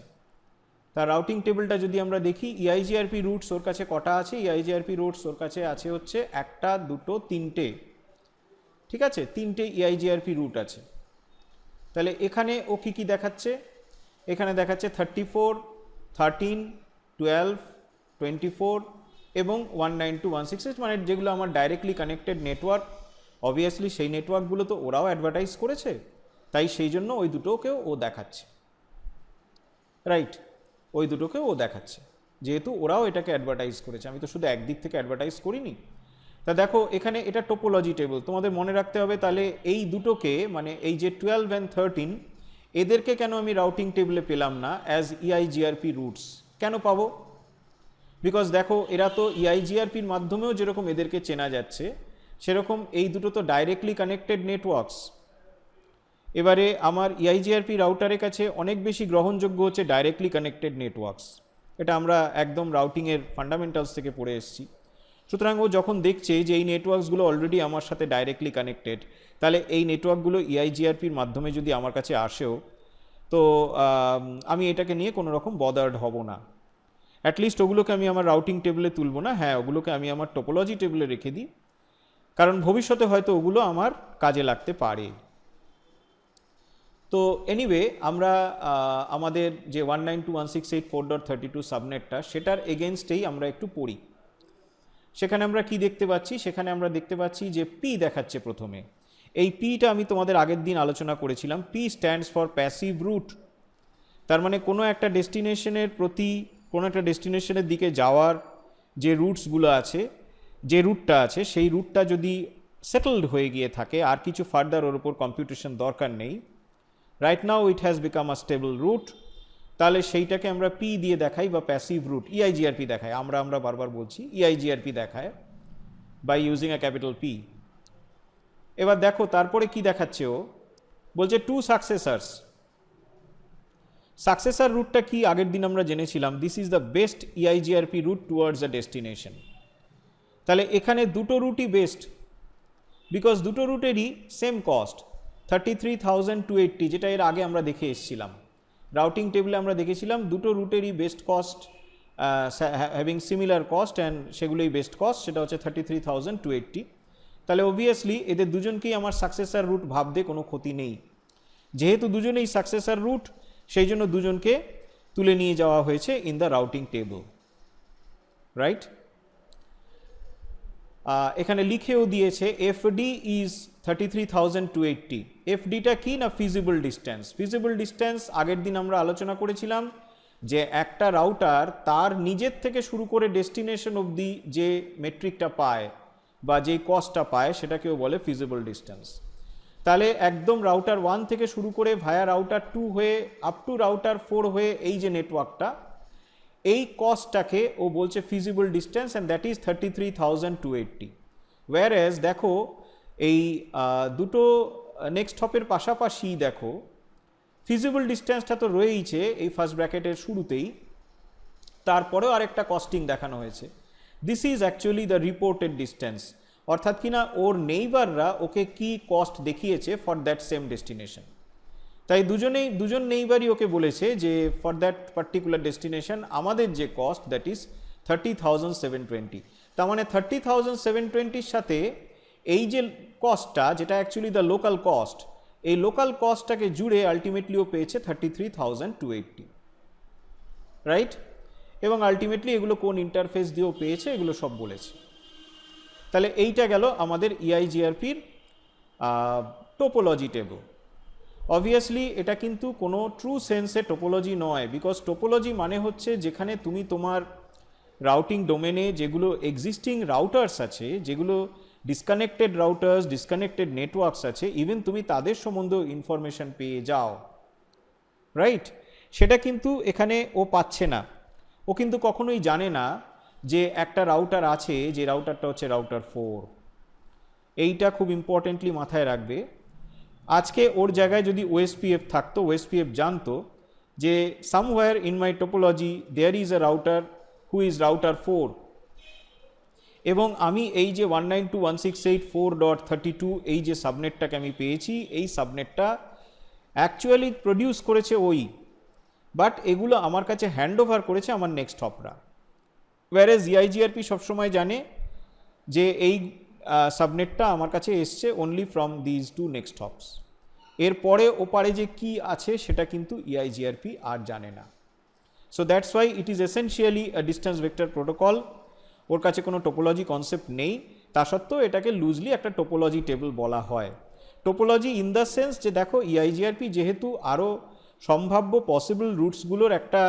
Speaker 1: তার রাউটিং টেবিলটা যদি আমরা দেখি, ইআইজিআরপি রুটস ওর কাছে কটা আছে? ইআইজিআরপি রুটস ওর কাছে আছে হচ্ছে 1, 2, 3টে, ঠিক আছে, 3টে ইআইজিআরপি রুট আছে। তাহলে এখানে ও কি কি দেখাচ্ছে? এখানে দেখাচ্ছে 34, 13, 12, 24 এবং 192.168, মানে যেগুলো আমার ডাইরেক্টলি কানেক্টেড নেটওয়ার্ক। অবভিয়াসলি সেই নেটওয়ার্কগুলো তো ওরাও অ্যাডভার্টাইজ করেছে, তাই সেই জন্য ওই দুটোকেও ও দেখাচ্ছে, রাইট, ওই দুটোকেও ও দেখাচ্ছে যেহেতু ওরাও এটাকে অ্যাডভার্টাইজ করেছে। আমি তো শুধু একদিক থেকে অ্যাডভার্টাইজ করিনি। তা দেখো এখানে এটা টোপোলজি টেবিল, তোমাদের মনে রাখতে হবে। তাহলে এই দুটোকে, মানে এই যে 12 and 13, এদেরকে কেন আমি রাউটিং টেবিলে পেলাম না অ্যাজ ইআইজিআরপি রুটস? কেন পাবো? বিকজ দেখো এরা তো ইআইজিআরপির মাধ্যমেও যেরকম এদেরকে চেনা যাচ্ছে, সেরকম এই দুটো তো ডাইরেক্টলি কানেক্টেড নেটওয়ার্কস। এবারে আমার ইআইজিআরপি রাউটারের কাছে অনেক বেশি গ্রহণযোগ্য হচ্ছে ডাইরেক্টলি কানেক্টেড নেটওয়ার্কস। এটা আমরা একদম রাউটিংয়ের ফান্ডামেন্টালস থেকে পড়ে এসেছি। সুতরাং ও যখন দেখছে যে এই নেটওয়ার্কসগুলো অলরেডি আমার সাথে ডাইরেক্টলি কানেক্টেড, তাহলে এই নেটওয়ার্কগুলো ইআইজিআরপির মাধ্যমে যদি আমার কাছে আসেও, তো আমি এটাকে নিয়ে কোনো রকম বদার্ড হব না। অ্যাটলিস্ট ওগুলোকে আমি আমার রাউটিং টেবিলে তুলব না, হ্যাঁ ওগুলোকে আমি আমার টোপোলজি টেবিলে রেখে দিই, কারণ ভবিষ্যতে হয়তো ওগুলো আমার কাজে লাগতে পারে। তো এনিওয়ে, আমরা আমাদের যে 192.168.4.32 সাবনেটটা, সেটার এগেনস্টেই আমরা একটু পড়ি। সেখানে আমরা কি দেখতে পাচ্ছি? সেখানে আমরা দেখতে পাচ্ছি যে পি দেখাচ্ছে প্রথমে। এই পিটা আমি তোমাদের আগের দিন আলোচনা করেছিলাম। P stands for passive route. তার মানে কোনো একটা ডেস্টিনেশনের প্রতি, কোনো একটা ডেস্টিনেশনের দিকে যাওয়ার যে রুটসগুলো আছে, যে রুটটা আছে, সেই রুটটা যদি সেটেলড হয়ে গিয়ে থাকে, আর কিছু ফার্দার ওর উপর কম্পিউটেশন দরকার নেই, right now it has become a stable route, তাহলে সেইটাকে আমরা পি দিয়ে দেখাই বা প্যাসিভ রুট, ইআইজিআরপি দেখায়। আমরা বারবার বলছি ইআইজিআরপি দেখায় by using a capital P. এবার দেখো তারপরে কি দেখাচ্ছে ও, বলছে টু সাকসেসার্স। সাকসেসার রুটটা কি আগের দিন আমরা জেনেছিলাম, this is the best EIGRP route towards a destination. তাহলে এখানে দুটো রুটই বেস্ট, বিকজ দুটো রুটেরই সেম কস্ট 33,280, যেটা এর আগে আমরা দেখে এসেছিলাম রাউটিং টেবিলে আমরা দেখেছিলাম দুটো রুটেরই best cost having similar cost and সেগুলোই বেস্ট কস্ট, সেটা হচ্ছে 33,280। তাহলে অবভিয়াসলি এদের দুজনকেই আমার সাকসেসার রুট ভাবতে কোনো ক্ষতি নেই। যেহেতু দুজনেই সাকসেসার রুট, সেই জন্য দুজনকে তুলে নিয়ে যাওয়া হয়েছে in the routing table, right. এখানে লিখেও দিয়েছে এফডি ইজ 33,280। এফডিটা কি না, ফিজিবল ডিস্টেন্স। ফিজিবল ডিস্টেন্স আগের দিন আমরা আলোচনা করেছিলাম যে একটা রাউটার তার নিজের থেকে শুরু করে ডেস্টিনেশন অবধি যে মেট্রিকটা পায় বা যেই কস্টটা পায় সেটাকেও বলে ফিজিবল ডিস্টেন্স। তাহলে একদম রাউটার 1 থেকে শুরু করে ভায়া রাউটার 2 হয়ে আপ টু রাউটার 4 হয়ে এই যে নেটওয়ার্কটা, এই কস্টটাকে ও বলছে feasible distance, and that is 33,280। ওয়্যারএজ দেখো এই দুটো নেক্সট হপের পাশাপাশি দেখো ফিজিবল ডিস্টেন্সটা তো রয়েইছে এই ফার্স্ট ব্র্যাকেটের শুরুতেই, তারপরেও আরেকটা কস্টিং দেখানো হয়েছে। This is actually the reported distance, অর্থাৎ কিনা ওর নেইবাররা ওকে কি কস্ট দেখিয়েছে ফর দ্যাট সেম ডেস্টিনেশন। তাই দুজন নেইবারই ওকে বলেছে যে ফর দ্যাট পার্টিকুলার ডেস্টিনেশন আমাদের যে কস্ট দ্যাট ইজ 30,720। তার মানে 30,720-র সাথে এই যে কস্টটা, যেটা অ্যাকচুয়ালি দ্য লোকাল কস্ট, এই লোকাল কস্টটাকে জুড়ে আলটিমেটলি ও পেয়েছে 33,280, রাইট। এবং আলটিমেটলি এগুলো কোন ইন্টারফেস দিয়েও পেয়েছে এগুলো সব বলেছে। তাহলে এইটা গেল আমাদের ইআইজিআরপির টোপোলজি টেবল। অবভিয়াসলি এটা কিন্তু কোনো ট্রু সেন্সে টোপোলজি নয়, বিকজ টোপোলজি মানে হচ্ছে যেখানে তুমি তোমার রাউটিং ডোমেনে যেগুলো এক্সিস্টিং রাউটার্স আছে, যেগুলো ডিসকানেক্টেড রাউটার্স, ডিসকানেক্টেড নেটওয়ার্কস আছে, ইভেন তুমি তাদের সম্বন্ধেও ইনফরমেশন পেয়ে যাও, রাইট। সেটা কিন্তু এখানে ও পাচ্ছে না। ও কিন্তু কখনোই জানে না যে একটা রাউটার আছে, যে রাউটারটা হচ্ছে রাউটার 4। এইটা খুব ইম্পর্টেন্টলি মাথায় রাখবে। আজকে ওর জায়গায় যদি ওএসপিএফ থাকতো, ওএসপিএফ জানতো যে somewhere in my topology there is a router who is router 4, এবং আমি এই যে 192.168.4.32 এই যে সাবনেটটাকে আমি পেয়েছি, এই সাবনেটটা অ্যাকচুয়ালি প্রডিউস করেছে ওই, বাট এগুলো আমার কাছে হ্যান্ড ওভার করেছে আমার নেক্সট হপরা। ওয়্যারএজ ইআইজিআরপি সবসময় জানে যে এই সাবনেটটা আমার কাছে এসছে only from these two next hops. এরপরে ওপারে যে কি আছে সেটা কিন্তু ইআইজিআরপি আর জানে না। So that's why it is essentially a distance vector protocol. ওর কাছে কোনো টোপোলজি কনসেপ্ট নেই, তা সত্ত্বেও এটাকে লুজলি একটা টোপোলজি টেবল বলা হয়। টোপোলজি ইন দ্য সেন্স যে দেখো ইআইজিআরপি যেহেতু আরও সম্ভাব্য পসিবল রুটসগুলোর একটা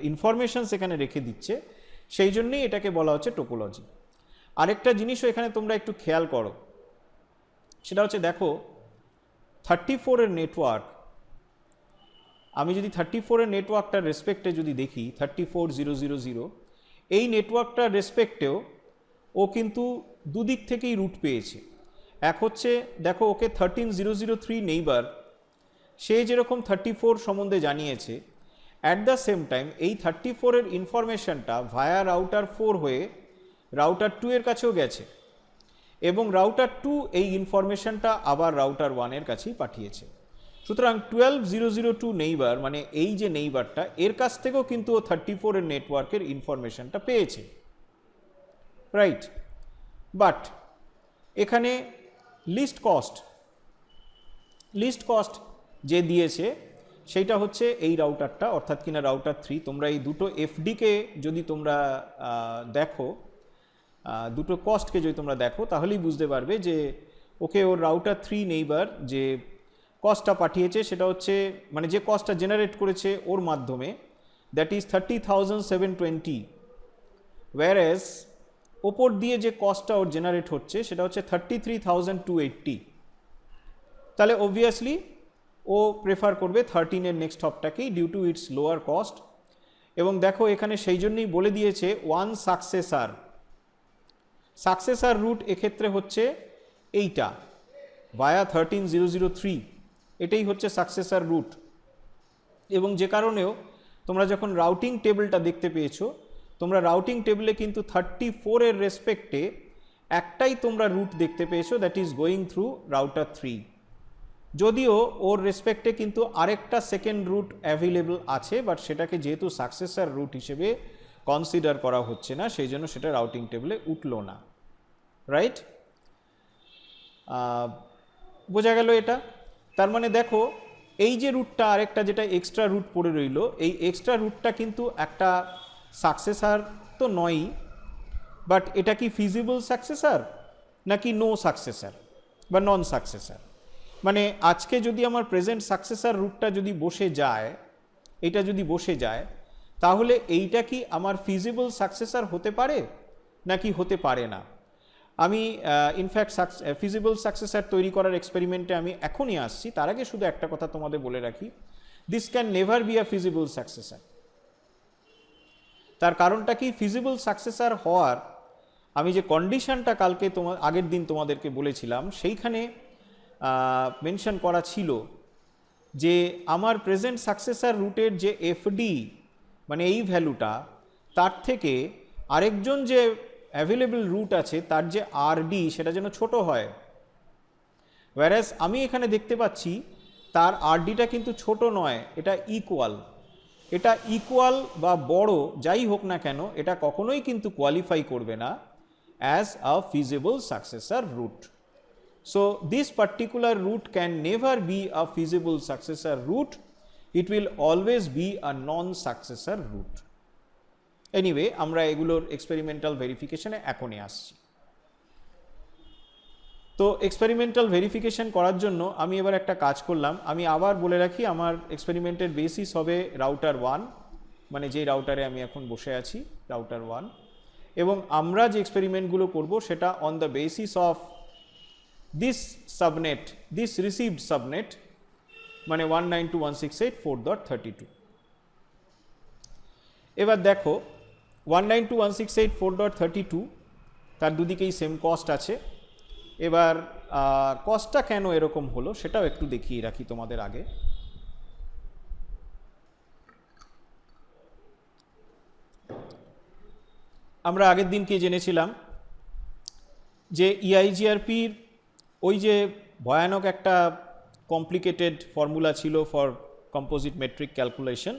Speaker 1: ইনফরমেশন সেখানে রেখে দিচ্ছে, সেই জন্যেই এটাকে বলা হচ্ছে টোপোলজি। আরেকটা জিনিসও এখানে তোমরা একটু খেয়াল করো, সেটা হচ্ছে দেখো 34-এর নেটওয়ার্ক, আমি যদি 34-এর নেটওয়ার্কটার রেসপেক্টে যদি দেখি 34,000, এই নেটওয়ার্কটার রেসপেক্টেও ও কিন্তু দুদিক থেকেই রুট পেয়েছে। এক হচ্ছে দেখো ওকে 13,003 নেইবার, সে যেরকম 34 সম্বন্ধে জানিয়েছে, অ্যাট দ্য সেম টাইম এই 34-এর ইনফরমেশনটা ভায়া রাউটার 4 হয়ে রাউটার 2 এর কাছেও গেছে, এবং রাউটার 2 এই ইনফরমেশনটা আবার রাউটার 1-এর কাছেই পাঠিয়েছে। সুতরাং 12,002 নেইবার মানে এই যে নেইবারটা, এর কাছ থেকেও কিন্তু ও 34-এর নেটওয়ার্কের ইনফরমেশনটা পেয়েছে, রাইট। বাট এখানে লিস্ট কস্ট যে দিয়েছে সেইটা হচ্ছে এই রাউটারটা, অর্থাৎ কিনা রাউটার 3। তোমরা এই দুটো এফডিকে যদি তোমরা দেখো, দুটো কস্টকে যদি তোমরা দেখো, তাহলেই বুঝতে পারবে যে ওকে ওর রাউটার 3 নেইবার যে কস্টটা পাঠিয়েছে সেটা হচ্ছে, মানে যে কস্টটা জেনারেট করেছে ওর মাধ্যমে, দ্যাট ইজ 30,720, ওয়্যারএজ ওপর দিয়ে যে কস্টটা ওর জেনারেট হচ্ছে সেটা হচ্ছে 33,280। তাহলে অবভিয়াসলি ও প্রেফার করবে 13-এর নেক্সট হপটাকেই due to its lower cost. এবং দেখো এখানে সেই জন্যই বলে দিয়েছে ওয়ান সাকসেসার রুট এক্ষেত্রে হচ্ছে এইটা ভায়া 13,003, এটাই হচ্ছে সাকসেসার রুট। এবং যে কারণেও তোমরা যখন রাউটিং টেবিলটা দেখতে পেয়েছো, তোমরা রাউটিং টেবিলে কিন্তু 34 এর রেসপেক্টে একটাই তোমরা রুট দেখতে পেয়েছো, that is going through router 3। যদিও ওর রেসপেক্টে কিন্তু আরেকটা সেকেন্ড রুট অ্যাভেলেবল আছে, বাট সেটাকে যেহেতু সাকসেসর রুট হিসেবে কনসিডার করা হচ্ছে না, সেই জন্য সেটা রাউটিং টেবিলে উঠলো না, রাইট? বোঝা গেল এটা? তার মানে দেখো, এই যে রুটটা আরেকটা যেটা এক্সট্রা রুট পড়ে রইল, এই এক্সট্রা রুটটা কিন্তু একটা সাকসেসর তো নয়ই, বাট এটা কি ফিজিবল সাকসেসর নাকি নো সাকসেসর বা নন সাকসেসর? মানে আজকে যদি আমার প্রেজেন্ট সাকসেসর রুটটা যদি বসে যায়, এটা যদি বসে যায়, তাহলে এইটা কি আমার ফিজিবল সাকসেসর হতে পারে নাকি হতে পারে না? আমি ইনফ্যাক্ট ফিজিবল সাকসেসর তৈরি করার এক্সপেরিমেন্টে আমি এখনই আসছি। তার আগে শুধু একটা কথা তোমাদের বলে রাখি, this can never be a feasible successor. তার কারণটা কি? ফিজিবল সাকসেসর হওয়ার আমি যে কন্ডিশনটা কালকে আগের দিন তোমাদেরকে বলেছিলাম, সেইখানে মেনশন করা ছিল যে আমার প্রেজেন্ট সাকসেসর রুটের যে এফডি মানে এই ভ্যালুটা, তার থেকে আরেকজন যে অ্যাভেলেবল রুট আছে তার যে আরডি সেটা যেন ছোট হয়। ওয়্যারাস আমি এখানে দেখতে পাচ্ছি তার আরডিটা কিন্তু ছোট নয়, এটা ইকুয়াল। এটা ইকুয়াল বা বড় যাই হোক না কেন, এটা কখনোই কিন্তু কোয়ালিফাই করবে না as a feasible successor route. So this particular route can never be a feasible successor route. It will always be a non-successor route. Anyway, আমরা এগুলোর এক্সপেরিমেন্টাল ভেরিফিকেশনে এখনই আসছি। তো এক্সপেরিমেন্টাল ভেরিফিকেশন করার জন্য আমি এবার একটা কাজ করলাম। আমি আবার বলে রাখি, আমার এক্সপেরিমেন্টের বেসিস হবে রাউটার 1, মানে যে রাউটারে আমি এখন বসে আছি, রাউটার 1। এবং আমরা যে এক্সপেরিমেন্টগুলো করব সেটা on the basis of this subnet, this received subnet, মানে 192.168.4.32। এবার দেখো 192.168.4.32 তার দুদিকেই সেম কস্ট আছে। এবার কস্টটা কেন এরকম হলো সেটাও একটু দেখিয়ে রাখি তোমাদের আগে। আমরা আগের দিন কি জেনেছিলাম যে EIGRPর ওই যে ভয়ানক একটা কমপ্লিকেটেড ফর্মুলা ছিল ফর কম্পোজিট মেট্রিক ক্যালকুলেশন,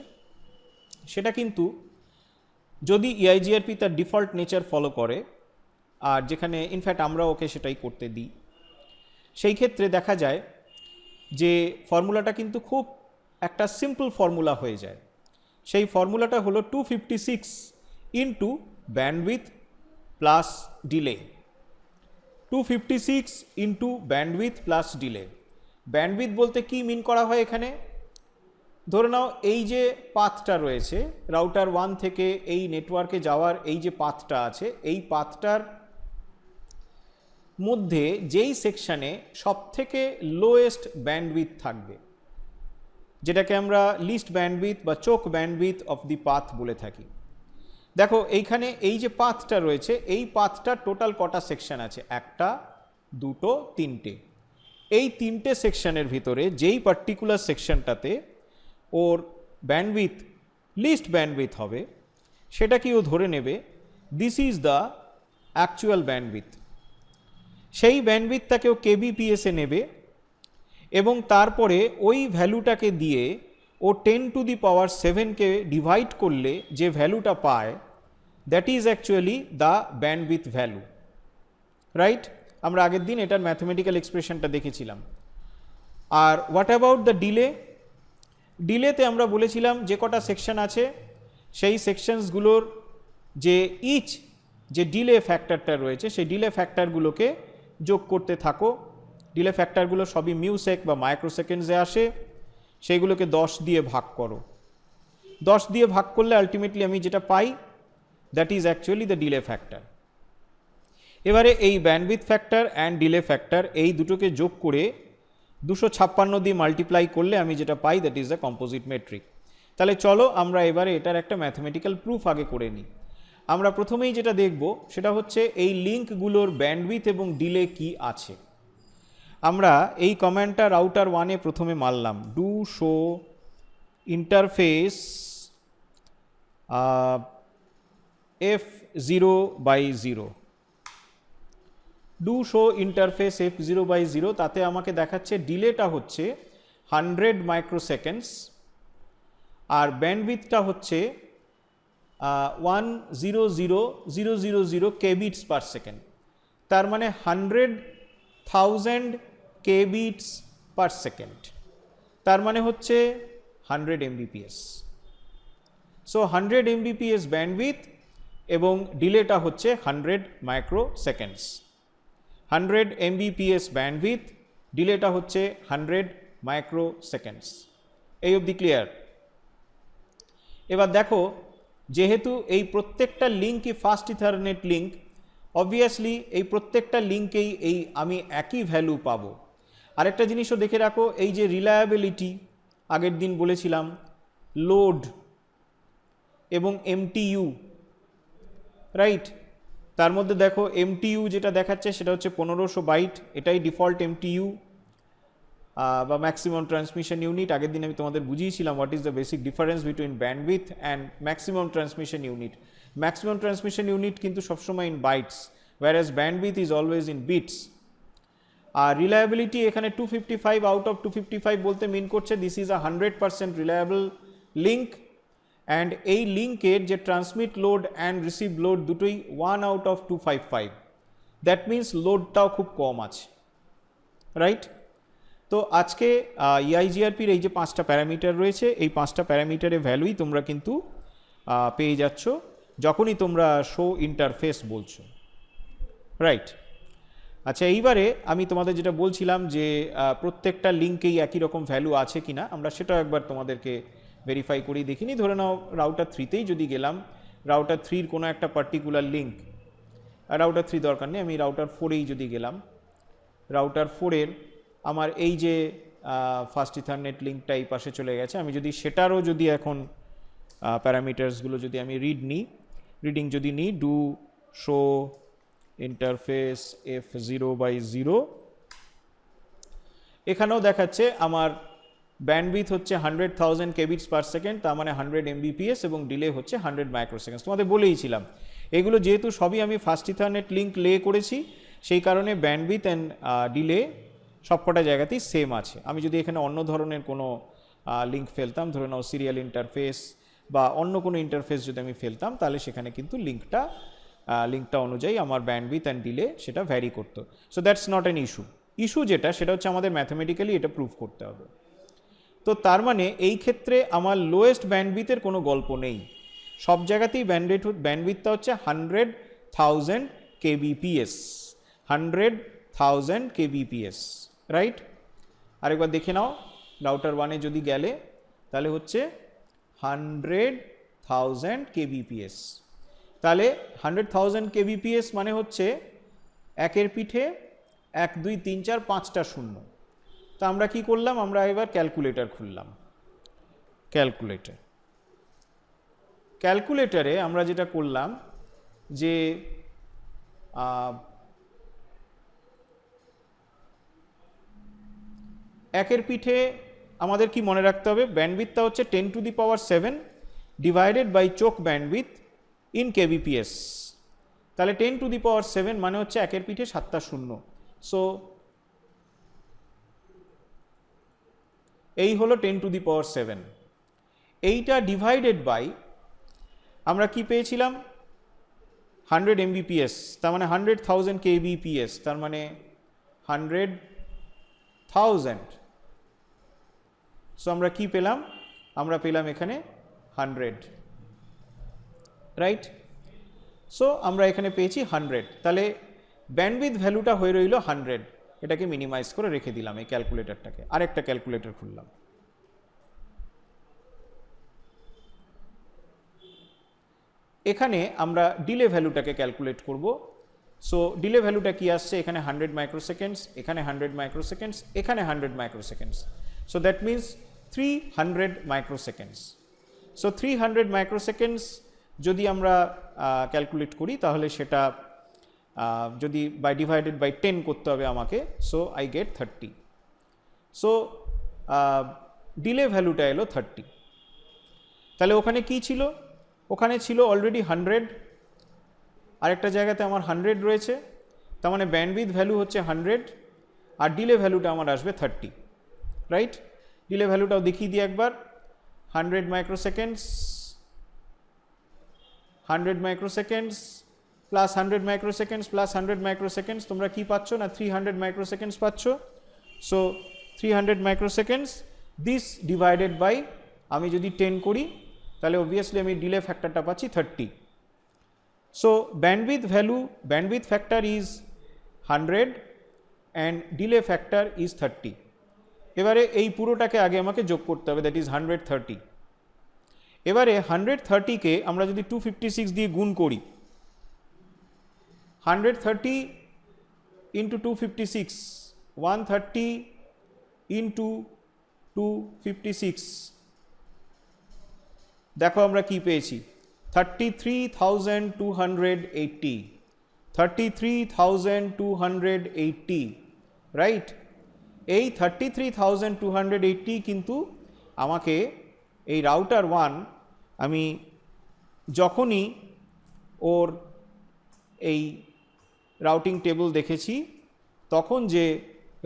Speaker 1: সেটা কিন্তু যদি EIGRP তার ডিফল্ট নেচার ফলো করে, আর যেখানে ইনফ্যাক্ট আমরা ওকে সেটাই করতে দিই, সেই ক্ষেত্রে দেখা যায় যে ফর্মুলাটা কিন্তু খুব একটা সিম্পল ফর্মুলা হয়ে যায়। সেই ফর্মুলাটা হলো 256 into bandwidth plus delay. 256 into bandwidth plus delay. Bandwidth বলতে কি মিন করা হয় এখানে? ধরে নাও এই যে পাথটা রয়েছে রাউটার 1 থেকে এই নেটওয়ার্কে যাওয়ার এই যে পাথটা আছে, এই পাথটার মধ্যে যেই সেকশানে সবথেকে লোয়েস্ট ব্যান্ডউইথ থাকবে, যেটাকে আমরা লিস্ট ব্যান্ডউইথ বা চোক ব্যান্ডউইথ অফ দি পাথ বলে থাকি। দেখো এইখানে এই যে পাথটা রয়েছে, এই পাথটার টোটাল কটা সেকশন আছে? 1, 2, 3টে। এই 3টে সেকশনের ভিতরে যেই পার্টিকুলার সেকশনটাতে ওর ব্যান্ডউইথ লিস্ট ব্যান্ডউইথ হবে, সেটা কি ও ধরে নেবে this is the actual bandwidth. সেই ব্যান্ডউইথটাকে ও কেবিপিএসে নেবে এবং তারপরে ওই ভ্যালুটাকে দিয়ে ও 10⁻⁷কে ডিভাইড করলে যে ভ্যালুটা পায়, that is actually the bandwidth value, right? আমরা আগের দিন এটার ম্যাথমেটিক্যাল এক্সপ্রেশনটা দেখেছিলাম। আর হোয়াট অ্যাবাউট দ্য ডিলে? ডিলেতে আমরা বলেছিলাম যে কটা সেকশন আছে সেই সেকশনসগুলোর যে ইচ যে ডিলে ফ্যাক্টরটা রয়েছে, সেই ডিলে ফ্যাক্টরগুলোকে যোগ করতে থাকো। ডিলে ফ্যাক্টরগুলো সবই মিউসেক বা মাইক্রোসেকেন্ডসে আসে, সেইগুলোকে 10 দিয়ে ভাগ করো। 10 দিয়ে ভাগ করলে আলটিমেটলি আমি যেটা পাই, that is actually the delay factor. এবারে এই bandwidth factor and delay factor এই দুটোকে যোগ করে 256 দিয়ে মাল্টিপ্লাই করলে আমি যেটা পাই, that is the composite metric. তাহলে চলো আমরা এবারে এটার একটা ম্যাথমেটিক্যাল প্রুফ আগে করে নিই। আমরা প্রথমেই যেটা দেখব সেটা হচ্ছে এই লিঙ্কগুলোর ব্যান্ডউইথ এবং ডিলে কি আছে। আমরা এই কমান্ডটা রাউটার 1-এ প্রথমে মারলাম, do show interface f0/0 do show interface f0/0 তাতে আমাকে দেখাচ্ছে ডিলেটা হচ্ছে 100 মাইক্রোসেকেন্ডস আর ব্যান্ডউইথটা হচ্ছে 100,000 kbits পার সেকেন্ড, তার মানে 100,000 kbits পার সেকেন্ড, তার মানে হচ্ছে 100 mbps। সো 100 mbps ব্যান্ডউইথ এবং ডিলেটা হচ্ছে 100 মাইক্রোসেকেন্ডস। 100 mbps ব্যান্ডউইথ, ডিলেটা হচ্ছে 100 মাইক্রোসেকেন্ডস। এই অবধি ক্লিয়ার? এবার দেখো, যেহেতু এই প্রত্যেকটা লিঙ্কই ফাস্ট ইথারনেট লিঙ্ক, অবভিয়াসলি এই প্রত্যেকটা লিঙ্কেই আমি একই ভ্যালু পাবো। আরেকটা জিনিসও দেখে রাখো, এই যে রিলায়েবিলিটি আগের দিন বলেছিলাম, লোড এবং MTU, রাইট? তার মধ্যে দেখো MTU যেটা দেখাচ্ছে সেটা হচ্ছে 1500 বাইট, এটাই ডিফল্ট MTU বা ম্যাক্সিমাম ট্রান্সমিশন ইউনিট। আগের দিন আমি তোমাদের বুঝিয়েছিলাম what is the basic difference between bandwidth and maximum transmission unit. Maximum transmission unit কিন্তু সবসময় in bytes, whereas bandwidth is always in bits। আর রিলায়েবিলিটি এখানে 255 আউট অফ 255 বলতে মিন করছে this is a 100% reliable link, and এই লিঙ্কের যে transmit load and receive load দুটোই 1 আউট অফ 255, দ্যাট মিন্স লোডটাও খুব কম আছে, রাইট? তো আজকে EIGRPর এই যে 5টা প্যারামিটার রয়েছে, এই 5টা প্যারামিটারের ভ্যালুই তোমরা কিন্তু পেয়ে যাচ্ছ যখনই তোমরা শো ইন্টারফেস বলছো, রাইট? আচ্ছা, এইবারে আমি তোমাদের যেটা বলছিলাম যে প্রত্যেকটা লিঙ্কেই একই রকম ভ্যালু আছে কিনা, আমরা সেটাও একবার তোমাদেরকে ভেরিফাই করেই দেখিনি। ধরে নাও রাউটার 3তেই যদি গেলাম, রাউটার 3-র কোনো একটা পার্টিকুলার লিঙ্ক, রাউটার 3 দরকার নেই, আমি রাউটার 4-এই যদি গেলাম, রাউটার 4-এর আমার এই যে ফাস্ট ইথারনেট লিঙ্কটা এই পাশে চলে গেছে, আমি যদি সেটারও যদি এখন প্যারামিটার্সগুলো যদি আমি রিডিং যদি নিই, ডু শো ইন্টারফেস f0/0, এখানেও দেখাচ্ছে আমার ব্যান্ডউইথ হচ্ছে 100,000 kbits পার সেকেন্ড, তার মানে 100 mbps, এবং ডিলে হচ্ছে 100 মাইক্রোসেকেন্ডস। তোমাদের বলেইছিলাম এগুলো যেহেতু সবই আমি ফাস্ট ইথারনেট লিঙ্ক লে করেছি, সেই কারণে ব্যান্ডউইথ অ্যান্ড ডিলে সবকটা জায়গাতেই সেম আছে। আমি যদি এখানে অন্য ধরনের কোনো লিঙ্ক ফেলতাম, ধরে নাও সিরিয়াল ইন্টারফেস বা অন্য কোনো ইন্টারফেস যদি আমি ফেলতাম, তাহলে সেখানে কিন্তু লিঙ্কটা অনুযায়ী আমার ব্যান্ডউইথ অ্যান্ড ডিলে সেটা ভ্যারি করতো। So that's not an issue যেটা, সেটা হচ্ছে আমাদের ম্যাথমেটিক্যালি এটা প্রুভ করতে হবে। তো তার মানে এই ক্ষেত্রে আমার লোয়েস্ট ব্যান্ডউইথের কোনো গল্প নেই, সব জায়গাতেই ব্যান্ডউইথটা হচ্ছে 100,000 kbps, 100,000 kbps, রাইট? আরেকবার দেখে নাও, রাউটার 1-এ যদি গেলে তাহলে হচ্ছে 100,000 kbps, তাহলে 100,000 kbps মানে হচ্ছে একের পিঠে 1 2 3 4 5টা শূন্য। তা আমরা কি করলাম, আমরা এবার ক্যালকুলেটর খুললাম। ক্যালকুলেটরে আমরা যেটা করলাম যে একের পিঠে আমাদের কি মনে রাখতে হবে, ব্যান্ডউইথটা হচ্ছে 10⁻7 divided by choke bandwidth in kbps, তাহলে 10⁻7 মানে হচ্ছে একের পিঠে 7টা শূন্য। সো এই হলো 10⁻7, এইটা ডিভাইডেড বাই আমরা কি পেয়েছিলাম 100 mbps, তার মানে 100,000 kbps, তার মানে 100,000। সো আমরা কি পেলাম, আমরা পেলাম এখানে 100, রাইট? সো আমরা এখানে পেয়েছি 100, তাহলে ব্যান্ডউইথ ভ্যালুটা হয়ে রইল 100। এটাকে মিনিমাইজ করে রেখে দিলাম এই ক্যালকুলেটরটাকে। আরেকটা ক্যালকুলেটর খুললাম, এখানে আমরা ডিলে ভ্যালুটাকে ক্যালকুলেট করব। সো ডিলে ভ্যালুটা কি আসছে, এখানে 100 মাইক্রোসেকেন্ডস, এখানে 100 মাইক্রোসেকেন্ডস, এখানে 100 microseconds. So that means 300 microseconds. So 300 microseconds যদি আমরা ক্যালকুলেট করি, তাহলে সেটা যদি ডিভাইডেড বাই 10 করতে হবে আমাকে, so I get 30। So delay ভ্যালুটা এলো 30। তাহলে ওখানে কি ছিল, ওখানে ছিল অলরেডি 100, আরেকটা জায়গাতে আমার 100 রয়েছে, তার মানে ব্যান্ডউইথ ভ্যালু হচ্ছে 100 আর ডিলে ভ্যালুটা আমার আসবে 30, রাইট। ডিলে ভ্যালুটাও দেখিয়ে দিই একবার, 100 মাইক্রোসেকেন্ডস, 100 মাইক্রোসেকেন্ডস প্লাস 100 মাইক্রোসেকেন্ডস প্লাস 100 মাইক্রোসেকেন্ডস, তোমরা কি পাচ্ছ না 300 মাইক্রোসেকেন্ডস পাচ্ছ। সো 300 মাইক্রোসেকেন্ডস দিস ডিভাইডেড বাই, আমি যদি 10 করি তাহলে অবভিয়াসলি আমি ডিলে ফ্যাক্টরটা পাচ্ছি 30। So bandwidth factor is 100 and delay factor is 30। এবারে এই পুরোটাকে আগে আমাকে যোগ করতে হবে, দ্যাট ইজ 130। এবারে 130কে আমরা যদি 256 দিয়ে গুণ করি, 130 ইন্টু 256, 130 ইন্টু 256, দেখো আমরা কি পেয়েছি, 33,280, 33,280, রাইট। এই 33,280 কিন্তু আমাকে এই রাউটার 1 আমি যখনই ওর এই রাউটিং টেবিল দেখেছি তখন যে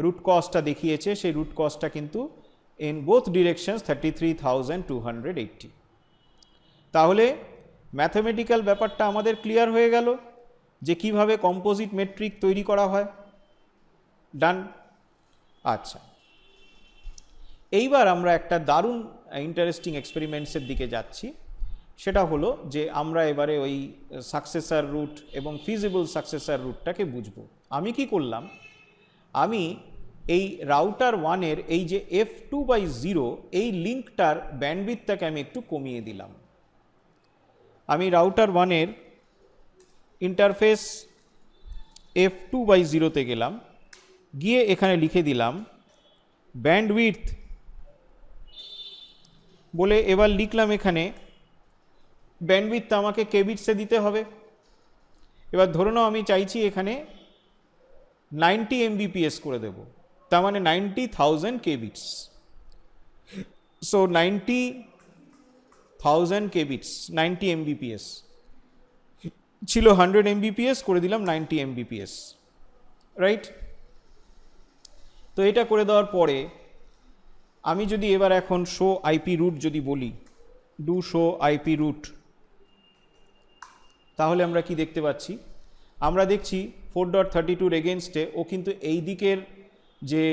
Speaker 1: রুট কস্টটা দেখিয়েছে সেই রুট কস্টটা কিন্তু ইন বোথ ডিরেকশনস 33,280। তাহলে ম্যাথমেটিক্যাল ব্যাপারটা আমাদের ক্লিয়ার হয়ে গেল যে কিভাবে কম্পোজিট মেট্রিক তৈরি করা হয়। ডান। আচ্ছা, এইবার আমরা একটা দারুণ ইন্টারেস্টিং এক্সপেরিমেন্টসের দিকে যাচ্ছি। সেটা হলো যে আমরা এবারে ওই সাকসেসার রুট এবং ফিজিবল সাকসেসার রুটটাকে বুঝবো। আমি কি করলাম, আমি এই রাউটার 1-এর এই যে f2/0 এই লিঙ্কটার ব্যান্ডউইথটাকে আমি একটু কমিয়ে দিলাম। আমি রাউটার 1-এর ইন্টারফেস f2/0-তে গেলাম, গিয়ে এখানে লিখে দিলাম ব্যান্ডউইথ বলে, এবার লিখলাম এখানে ব্যান্ডউইথটা আমাকে কেবিটসে দিতে হবে। এবার ধরে নাও আমি চাইছি এখানে 90 Mbps করে দেব, তার মানে 90,000 কেবিটস। সো 90,000 কেবিটস 90 Mbps ছিল, 100 Mbps করে দিলাম 90 Mbps, রাইট। তো এটা করে দেওয়ার পরে আমি যদি এবার এখন শো আইপি রুট যদি বলি, ডু শো আইপি রুট, তাহলে আমরা কি দেখতে পাচ্ছি, আমরা দেখছি 4.32 এগেনস্টে ও কিন্তু এই দিকের যে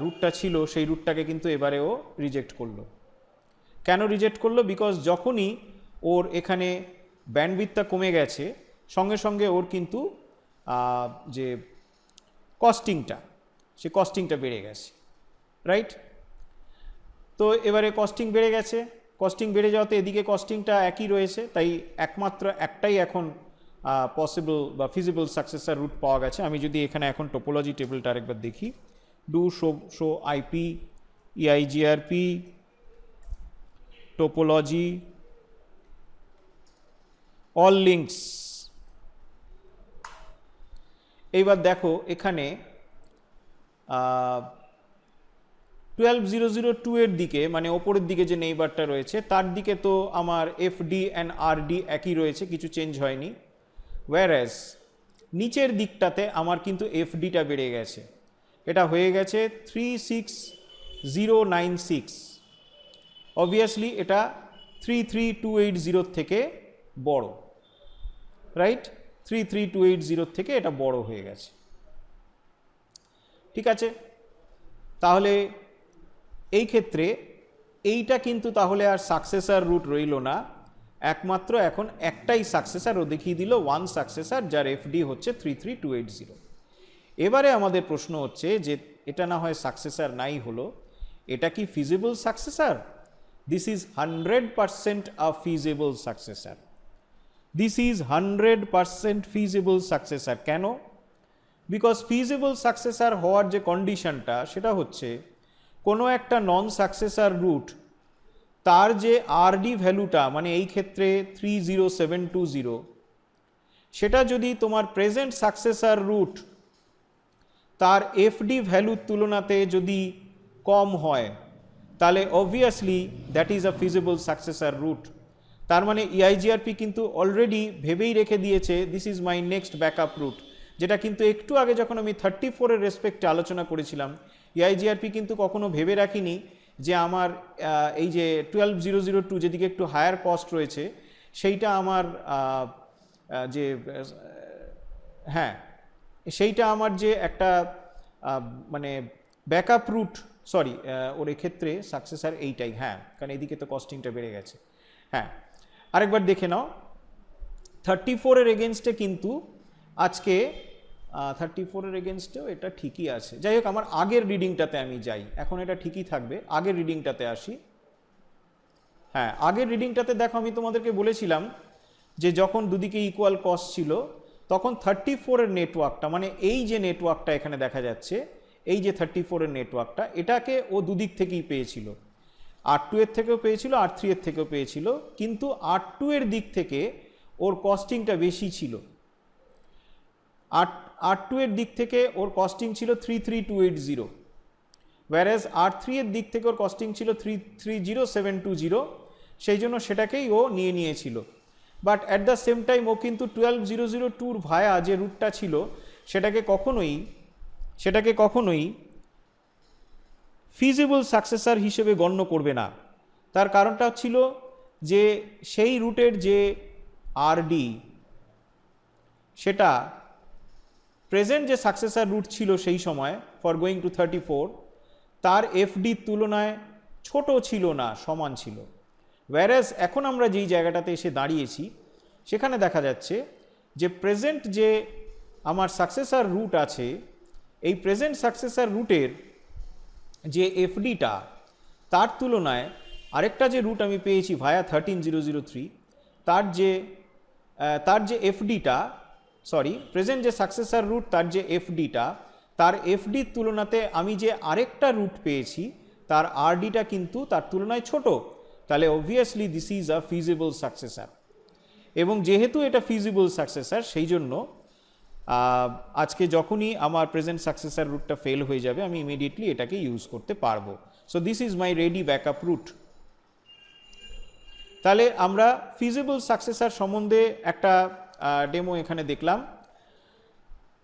Speaker 1: রুটটা ছিল সেই রুটটাকে কিন্তু এবারে ও রিজেক্ট করলো। কেন রিজেক্ট করলো? বিকজ যখনই ওর এখানে ব্যান্ডউইথটা কমে গেছে সঙ্গে সঙ্গে ওর কিন্তু যে কস্টিংটা, সে কস্টিংটা বেড়ে গেছে, রাইট। তো এবারে কস্টিং বেড়ে গেছে, কস্টিং বেড়ে যাওয়াতে এদিকে কস্টিংটা একই রয়েছে, তাই একমাত্র একটাই এখন পসিবল বা ফিজিবল সাকসেসার রুট পাওয়া গেছে। আমি যদি এখানে এখন টোপোলজি টেবিলটা আরেকবার দেখি, do show IP ইআইজিআরপি topology all links, এইবার দেখো এখানে 12.0.0.2 এর দিকে মানে ওপরের দিকে যে নেইবারটা রয়েছে তার দিকে তো আমার এফডি অ্যান্ড আরডি একই রয়েছে, কিছু চেঞ্জ হয়নি। ওয়্যারএজ নিচের দিকটাতে আমার কিন্তু এফডিটা বেড়ে গেছে, এটা হয়ে গেছে 36096। অবভিয়াসলি এটা 33280 থেকে বড়, রাইট। 33280 থেকে এটা বড় হয়ে গেছে, ঠিক আছে। তাহলে এই ক্ষেত্রে এইটা কিন্তু তাহলে আর সাকসেসার রুট রইল না, একমাত্র এখন একটাই সাকসেসার ও দেখিয়ে দিল, ওয়ান সাকসেসার যার এফডি হচ্ছে 33280। এবারে আমাদের প্রশ্ন হচ্ছে যে এটা না হয় সাকসেসার নাই হলো, এটা কি feasible successor? This is 100% a feasible successor, this is 100% feasible successor. কেন? বিকজ ফিজিবল সাকসেসার হওয়ার যে কন্ডিশনটা সেটা হচ্ছে কোনো একটা নন সাকসেসার রুট তার যে আরডি ভ্যালুটা মানে এই ক্ষেত্রে 30720, সেটা যদি তোমার প্রেজেন্ট সাকসেসার রুট তার এফডি ভ্যালুর তুলনাতে যদি কম হয় তাহলে obviously that is a feasible successor route. তার মানে ইআইজিআরপি কিন্তু অলরেডি ভেবেই রেখে দিয়েছে this is my next backup route, যেটা কিন্তু একটু আগে যখন আমি 34-এর রেসপেক্টে আলোচনা করেছিলাম, ইআইজিআরপি কিন্তু কখনো ভেবে রাখিনি যে আমার এই যে 12002 যেদিকে একটু হায়ার কস্ট রয়েছে সেইটা আমার যে হ্যাঁ সেইটা আমার যে একটা মানে ব্যাকআপ রুট, সরি ওর ক্ষেত্রে সাকসেসার এইটাই, হ্যাঁ কারণ এদিকে তো কস্টিংটা বেড়ে গেছে। হ্যাঁ আরেকবার দেখে নাও, 34-এর এগেনস্টে কিন্তু আজকে 34-এর এগেনস্টেও এটা ঠিকই আছে। যাই হোক আমার আগের রিডিংটাতে আমি যাই, এখন এটা ঠিকই থাকবে, আগের রিডিংটাতে আসি। হ্যাঁ আগের রিডিংটাতে দেখো আমি তোমাদেরকে বলেছিলাম যে যখন দুদিকে ইকুয়াল কস্ট ছিল তখন 34-এর নেটওয়ার্কটা, মানে এই যে নেটওয়ার্কটা এখানে দেখা যাচ্ছে, এই যে 34-এর নেটওয়ার্কটা, এটাকে ও দুদিক থেকেই পেয়েছিল, R2 এর থেকেও পেয়েছিল, R3 এর থেকেও পেয়েছিল, কিন্তু R2 এর দিক থেকে ওর কস্টিংটা বেশি ছিল। R2 এর দিক থেকে ওর কস্টিং ছিল 33280, whereas R3 এর দিক থেকে ওর কস্টিং ছিল 330720, সেই জন্য সেটাকেই ও নিয়ে নিয়েছিল। But at the same time ও কিন্তু 12002 ভায়া যে রুটটা ছিল সেটাকে কখনোই ফিজিবল সাকসেসার হিসেবে গণ্য করবে না। তার কারণটা ছিল যে সেই রুটের যে আরডি, সেটা প্রেজেন্ট যে সাকসেসার রুট ছিল সেই সময় ফর গোয়িং টু 34, তার এফডির তুলনায় ছোট ছিল না, সমান ছিল। ওয়্যারাজ এখন আমরা যেই জায়গাটাতে এসে দাঁড়িয়েছি সেখানে দেখা যাচ্ছে যে প্রেজেন্ট যে আমার সাকসেসার রুট আছে, এই প্রেজেন্ট সাকসেসার রুটের যে এফডিটা, তার তুলনায় আরেকটা যে রুট আমি পেয়েছি ভায়া 13003, তার যে এফডিটা, সরি প্রেজেন্ট যে সাকসেসার রুট তার যে এফডিটা, তার এফডির তুলনাতে আমি যে আরেকটা রুট পেয়েছি তার আরডিটা কিন্তু তার তুলনায় ছোট। তাহলে obviously this is a feasible successor, এবং যেহেতু এটা ফিজিবল সাকসেসার সেই জন্য আজকে যখনই আমার প্রেজেন্ট সাকসেসার রুটটা ফেল হয়ে যাবে আমি ইমিডিয়েটলি এটাকে ইউজ করতে পারবো। So this is my ready backup route. তাহলে আমরা ফিজিবল সাকসেসার সম্বন্ধে একটা ডেমো এখানে দেখলাম।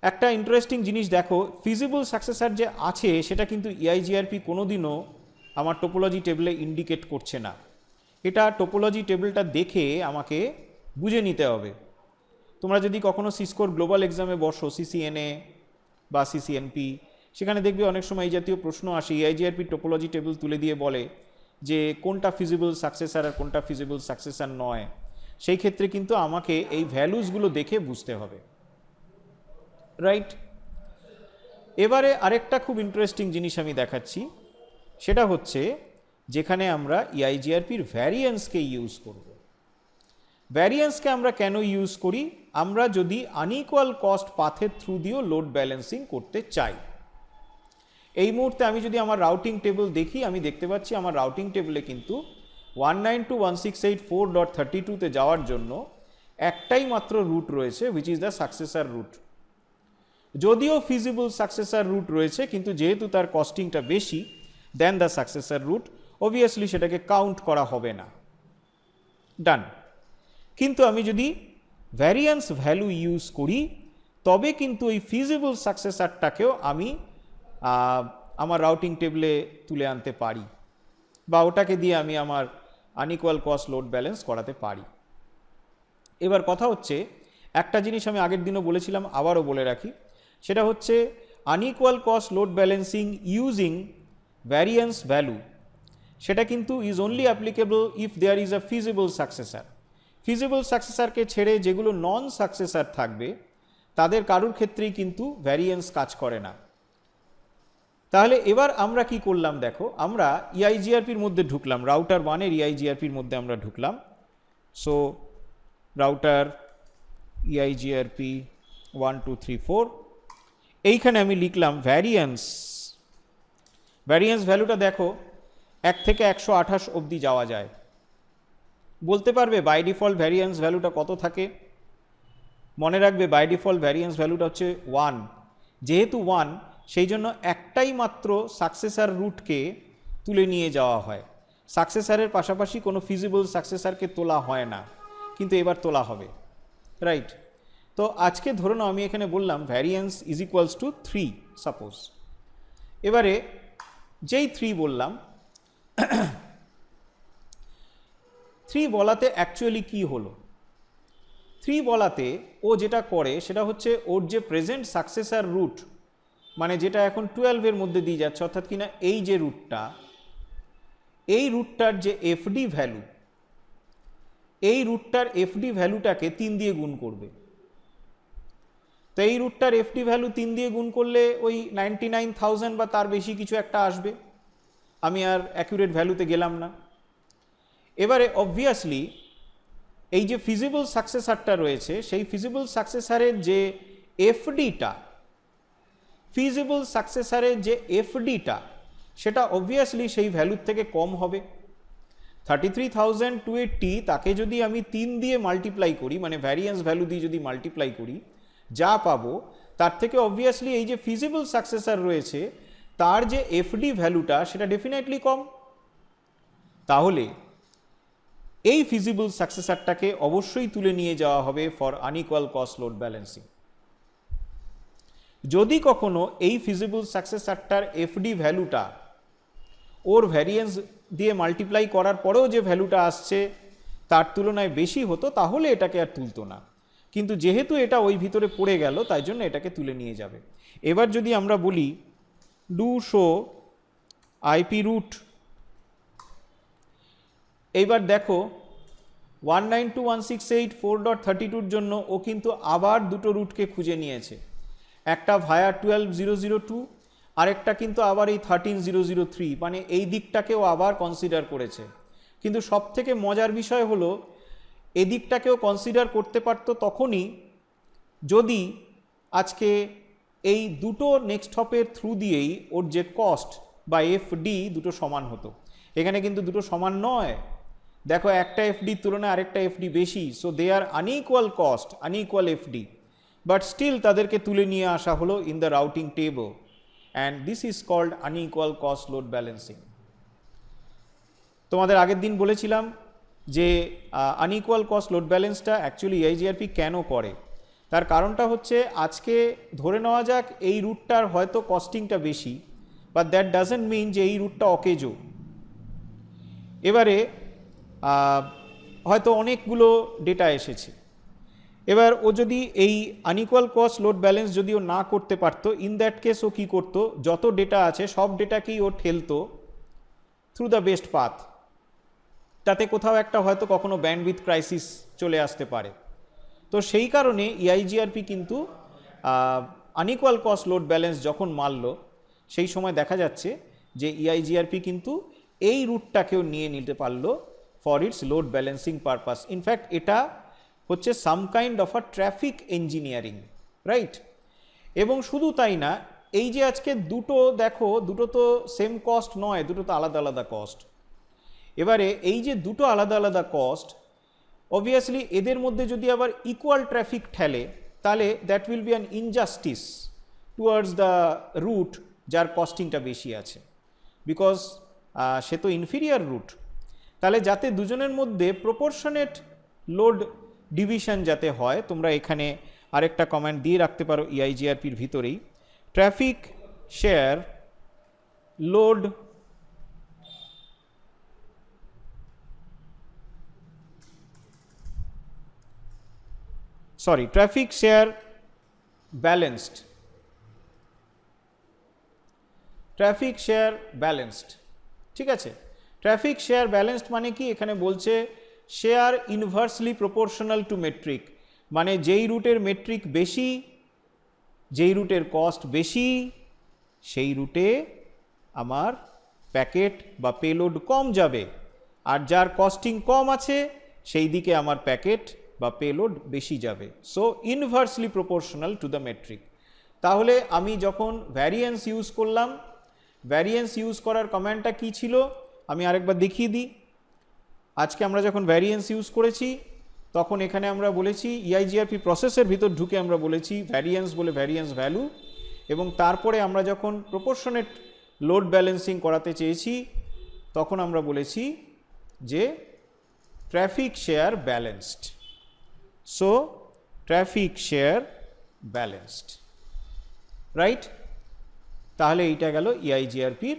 Speaker 1: একটা ইন্টারেস্টিং জিনিস দেখো, ফিজিবল সাকসেসার যে আছে সেটা কিন্তু ইআইজিআরপি কোনোদিনও আমার টোপোলজি টেবিলে ইন্ডিকেট করছে না। এটা টোপোলজি টেবিলটা দেখে আমাকে বুঝে নিতে হবে। তোমরা যদি কখনো সিসকোর গ্লোবাল এক্সামে বসো, সিসিএনএ বা সিসিএনপি, সেখানে দেখবে অনেক সময় এই জাতীয় প্রশ্ন আসে, ইআইজিআরপি টোপোলজি টেবিল তুলে দিয়ে বলে যে কোনটা ফিজিবল সাকসেসার আর কোনটা ফিজিবল সাকসেসার নয়। সেই ক্ষেত্রে কিন্তু আমাকে এই ভ্যালুসগুলো দেখে বুঝতে হবে, রাইট? এবারে আরেকটা খুব ইন্টারেস্টিং জিনিস আমি দেখাচ্ছি, সেটা হচ্ছে যেখানে আমরা ইআইজিআরপির ভ্যারিয়েন্সকে ইউজ করব। ভ্যারিয়েন্সকে আমরা কেন ইউজ করি? আমরা যদি আনইকুয়াল কস্ট পাথের থ্রু দিয়েও লোড ব্যালেন্সিং করতে চাই। এই মুহূর্তে আমি যদি আমার রাউটিং টেবিল দেখি, আমি দেখতে পাচ্ছি আমার রাউটিং টেবিলে কিন্তু 192.168.4.32 যাওয়ার জন্য একটাই মাত্র রুট রয়েছে, which is the successor route. যদিও ফিজিবল সাকসেসার রুট রয়েছে, কিন্তু যেহেতু তার কস্টিংটা বেশি then the successor route, obviously সেটাকে কাউন্ট করা হবে না। ডান। কিন্তু আমি যদি ভ্যারিয়েন্স ভ্যালু ইউজ করি তবে কিন্তু এই ফিজিবল সাকসেসারটাকেও আমি আমার রাউটিং টেবিলে তুলে আনতে পারি, বা ওটাকে দিয়ে আমি আমার আনইকুয়াল কস্ট লোড ব্যালেন্স করাতে পারি। এবার কথা হচ্ছে, একটা জিনিস আমি আগের দিনও বলেছিলাম, আবারও বলে রাখি, সেটা হচ্ছে unequal cost load balancing using variance value, সেটা কিন্তু is only applicable if there is a feasible successor. Feasible সাকসেসারকে ছেড়ে যেগুলো নন সাকসেসার থাকবে তাদের কারুর ক্ষেত্রেই কিন্তু ভ্যারিয়েন্স কাজ করে না। তাহলে এবার আমরা কি করলাম দেখো, আমরা ইআইজিআরপির মধ্যে ঢুকলাম, রাউটার 1-এর ইআইজিআরপির মধ্যে আমরা ঢুকলাম। সো রাউটার ইআইজিআরপি 1 2 3 4, এইখানে আমি লিখলাম ভ্যারিয়েন্স। ভ্যারিয়েন্স ভ্যালুটা দেখো 1 থেকে 128 অবধি যাওয়া যায়। বলতে পারবে বাই ডিফল্ট ভ্যারিয়েন্স ভ্যালুটা কত থাকে? মনে রাখবে বাই ডিফল্ট ভ্যারিয়েন্স ভ্যালুটা হচ্ছে 1। যেহেতু 1, সেই জন্য একটাই মাত্র সাকসেসার রুটকে তুলে নিয়ে যাওয়া হয়, সাকসেসারের পাশাপাশি কোনো ফিজিবল সাকসেসারকে তোলা হয় না, কিন্তু এবার তোলা হবে, রাইট? তো আজকে ধরে নাও আমি এখানে বললাম variance is equals to 3 suppose. এবারে যেই 3 বললাম 3 বলাতে অ্যাকচুয়ালি কি হলো? 3 বলাতে ও যেটা করে সেটা হচ্ছে ওর যে প্রেজেন্ট সাকসেসার রুট, মানে যেটা এখন 12-এর মধ্যে দিয়ে যাচ্ছে, অর্থাৎ কিনা এই যে রুটটা, এই রুটটার যে এফডি ভ্যালু, এই রুটটার এফডি ভ্যালুটাকে 3 দিয়ে গুণ করবে। তো এই রুটটার এফডি ভ্যালু 3 দিয়ে গুণ করলে ওই 99,000 বা তার বেশি কিছু একটা আসবে, আমি আর অ্যাকুরেট ভ্যালুতে গেলাম না। এবারে অবভিয়াসলি এই যে ফিজিবল সাকসেসারটা রয়েছে, সেই ফিজিবল সাকসেসারের যে এফডিটা, ফিজিবল সাকসেসারের যে এফডিটা সেটা অবভিয়াসলি সেই ভ্যালুর থেকে কম হবে। 33,280 তাকে যদি আমি 3 দিয়ে মাল্টিপ্লাই করি, মানে ভ্যারিয়েন্স ভ্যালু দিয়ে যদি মাল্টিপ্লাই করি, যা পাবো তার থেকে অবভিয়াসলি এই যে ফিজিবল সাকসেসার রয়েছে তার যে এফডি ভ্যালুটা সেটা ডেফিনেটলি কম। তাহলে এই ফিজিবল সাকসেসারটাকে অবশ্যই তুলে নিয়ে যাওয়া হবে for unequal cost load balancing. যদি কখনো এই ফিজিবল সাকসেসারটার এফডি ভ্যালুটা ওর ভ্যারিয়েন্স দিয়ে মাল্টিপ্লাই করার পরেও যে ভ্যালুটা আসছে তার তুলনায় বেশি হতো, তাহলে এটাকে আর তুলতো না, কিন্তু যেহেতু এটা ওই ভিতরে পড়ে গেল তাই জন্য এটাকে তুলে নিয়ে যাবে। এবার যদি আমরা বলি ডু শো আইপি রুট, এইবার দেখো 192.168.4.32 জন্য ও কিন্তু আবার দুটো রুটকে খুঁজে নিয়েছে, একটা ভায়া 12.002, আরেকটা কিন্তু আবার এই 13.003, মানে এই দিকটাকেও আবার কনসিডার করেছে। কিন্তু সব থেকে মজার বিষয় হলো এদিকটাকেও কনসিডার করতে পারতো তখনই যদি আজকে এই দুটো নেক্সট হপের থ্রু দিয়েই ওর যে কস্ট বা এফডি দুটো সমান হতো। এখানে কিন্তু দুটো সমান নয়, দেখো একটা এফডির তুলনায় আরেকটা এফডি বেশি, so they are unequal cost, unequal FD, but still তাদেরকে তুলে নিয়ে আসা হলো in the routing table, and this is called unequal cost load balancing. তোমাদের আগের দিন বলেছিলাম যে আনইকুয়াল কস্ট লোড ব্যালেন্সটা অ্যাকচুয়ালি ইআইজিআরপি কেন করে, তার কারণটা হচ্ছে আজকে ধরে নেওয়া যাক এই রুটটার হয়তো কস্টিংটা বেশি, বাট দ্যাট ডাজেন্ট মিন যে এই রুটটা অকেজো। এবারে হয়তো অনেকগুলো ডেটা এসেছে, এবার ও যদি এই আনইকুয়াল কস্ট লোড ব্যালেন্স যদি ও না করতে পারতো, ইন দ্যাট কেস ও কী করতো, যত ডেটা আছে সব ডেটাকেই ও ঠেলতো থ্রু দ্য বেস্ট পাথ, তাতে কোথাও একটা হয়তো কখনো ব্যান্ডউইথ ক্রাইসিস চলে আসতে পারে। তো সেই কারণে ইআইজিআরপি কিন্তু আনইকুয়াল কস্ট লোড ব্যালেন্স যখন মারল সেই সময় দেখা যাচ্ছে যে ইআইজিআরপি কিন্তু এই রুটটাকেও নিয়ে নিতে পারলো for its load balancing purpose. In fact এটা হচ্ছে some kind of a traffic engineering, right? এবং শুধু তাই না, এই যে আজকে দুটো দেখো, দুটো তো সেম কস্ট নয়, দুটো তো আলাদা আলাদা কস্ট। এবারে এই যে দুটো আলাদা আলাদা কস্ট, অবভিয়াসলি এদের মধ্যে যদি আবার ইকুয়াল ট্রাফিক ঠেলে তাহলে that will be an injustice towards the route যার কস্টিংটা বেশি আছে, বিকজ সে তো ইনফিরিয়ার রুট। তাহলে যাতে দুজনের মধ্যে প্রপোর্শনেট লোড ডিভিশন যাতে হয়, তোমরা এখানে আরেকটা কমেন্ট দিয়ে রাখতে পারো ইআইজিআরপির ভিতরেই, traffic share load traffic share balanced, traffic share balanced, ঠিক আছে? ট্রাফিক শেয়ার ব্যালেন্সড মানে কি, এখানে বলছে share inversely proportional to metric, মানে যেই রুটের মেট্রিক বেশি, যেই রুটের কস্ট বেশি, সেই রুটে আমার প্যাকেট বা পেলোড কম যাবে, আর যার কস্টিং কম আছে সেই দিকে আমার প্যাকেট বা পেলোড বেশি যাবে। So inversely proportional to the metric. তাহলে আমি যখন ভ্যারিয়েন্স ইউজ করলাম, ভ্যারিয়েন্স ইউজ করার কমান্ডটা কি ছিল আমি আরেকবার দেখিয়ে দিই। আজকে আমরা যখন ভ্যারিয়েন্স ইউজ করেছি তখন এখানে আমরা বলেছি ইআইজিআরপি প্রসেসের ভিতর ঢুকে আমরা বলেছি ভ্যারিয়েন্স বলে ভ্যারিয়েন্স ভ্যালু, এবং তারপরে আমরা যখন প্রপোর্শনেট লোড ব্যালেন্সিং করাতে চেয়েছি তখন আমরা বলেছি যে traffic share balanced. So traffic share balanced, right? তাহলে এইটা গেল ইআইজিআরপির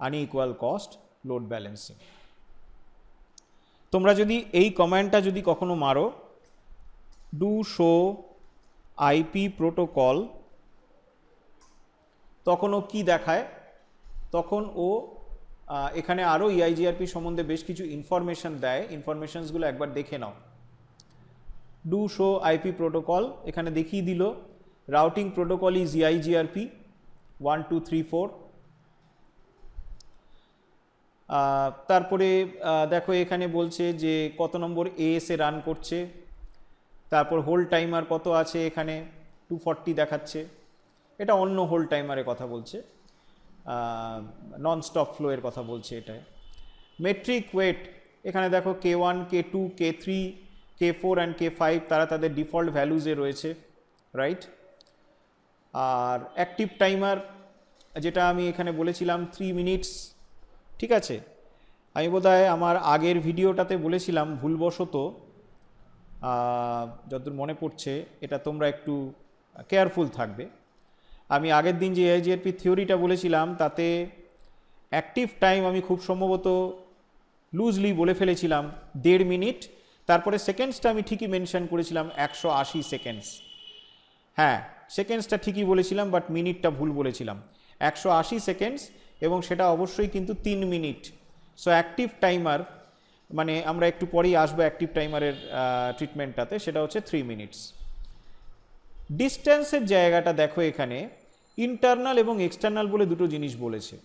Speaker 1: আনইকুয়াল কস্ট লোড ব্যালেন্সিং। তোমরা যদি এই কমান্ডটা যদি কখনো মারো, ডু শো আইপি প্রোটোকল, তখন ও কী দেখায়? তখন ও এখানে আরও ইআইজিআরপি সম্বন্ধে বেশ কিছু ইনফরমেশন দেয়। ইনফরমেশনসগুলো একবার দেখে নাও। ডু শো আইপি প্রোটোকল এখানে দেখিয়ে দিল রাউটিং প্রোটোকল ইজ ইআইজিআরপি 1 2 3 4। তারপরে দেখো এখানে বলছে যে কত নম্বর এএসএ রান করছে, তারপর হোল্ড টাইমার কত আছে, এখানে 240 দেখাচ্ছে। এটা অন্য হোল্ড টাইমারের কথা বলছে, নন স্টপ ফ্লো এর কথা বলছে এটায়। মেট্রিক ওয়েট এখানে দেখো K1 K2 K3 K4 and K5 তারা তাদের ডিফল্ট ভ্যালুজে রয়েছে, রাইট? আর অ্যাক্টিভ টাইমার যেটা আমি এখানে বলেছিলাম 3 মিনিটস, ঠিক আছে? আমি বোধহয় আমার আগের ভিডিওটাতে বলেছিলাম ভুলবশত, যতদূর মনে পড়ছে, এটা তোমরা একটু কেয়ারফুল থাকবে। আমি আগের দিন যে ইআইজিআরপি থিওরিটা বলেছিলাম তাতে অ্যাক্টিভ টাইম আমি খুব সম্ভবত লুজলি বলে ফেলেছিলাম 1.5 মিনিট, তারপরে সেকেন্ডসটা আমি ঠিকই মেনশন করেছিলাম 180 সেকেন্ডস। হ্যাঁ, সেকেন্ডসটা ঠিকই বলেছিলাম, বাট মিনিটটা ভুল বলেছিলাম, 180 সেকেন্ডস, এবং সেটা অবশ্যই কিন্তু 3 মিনিট। সো অ্যাক্টিভ টাইমার মানে আমরা একটু পরেই আসবো অ্যাক্টিভ টাইমারের ট্রিটমেন্টটাতে, সেটা হচ্ছে 3 মিনিটস। ডিস্টেন্সের জায়গাটা দেখো, এখানে ইন্টারনাল এবং এক্সটার্নাল বলে দুটো জিনিস বলেছে।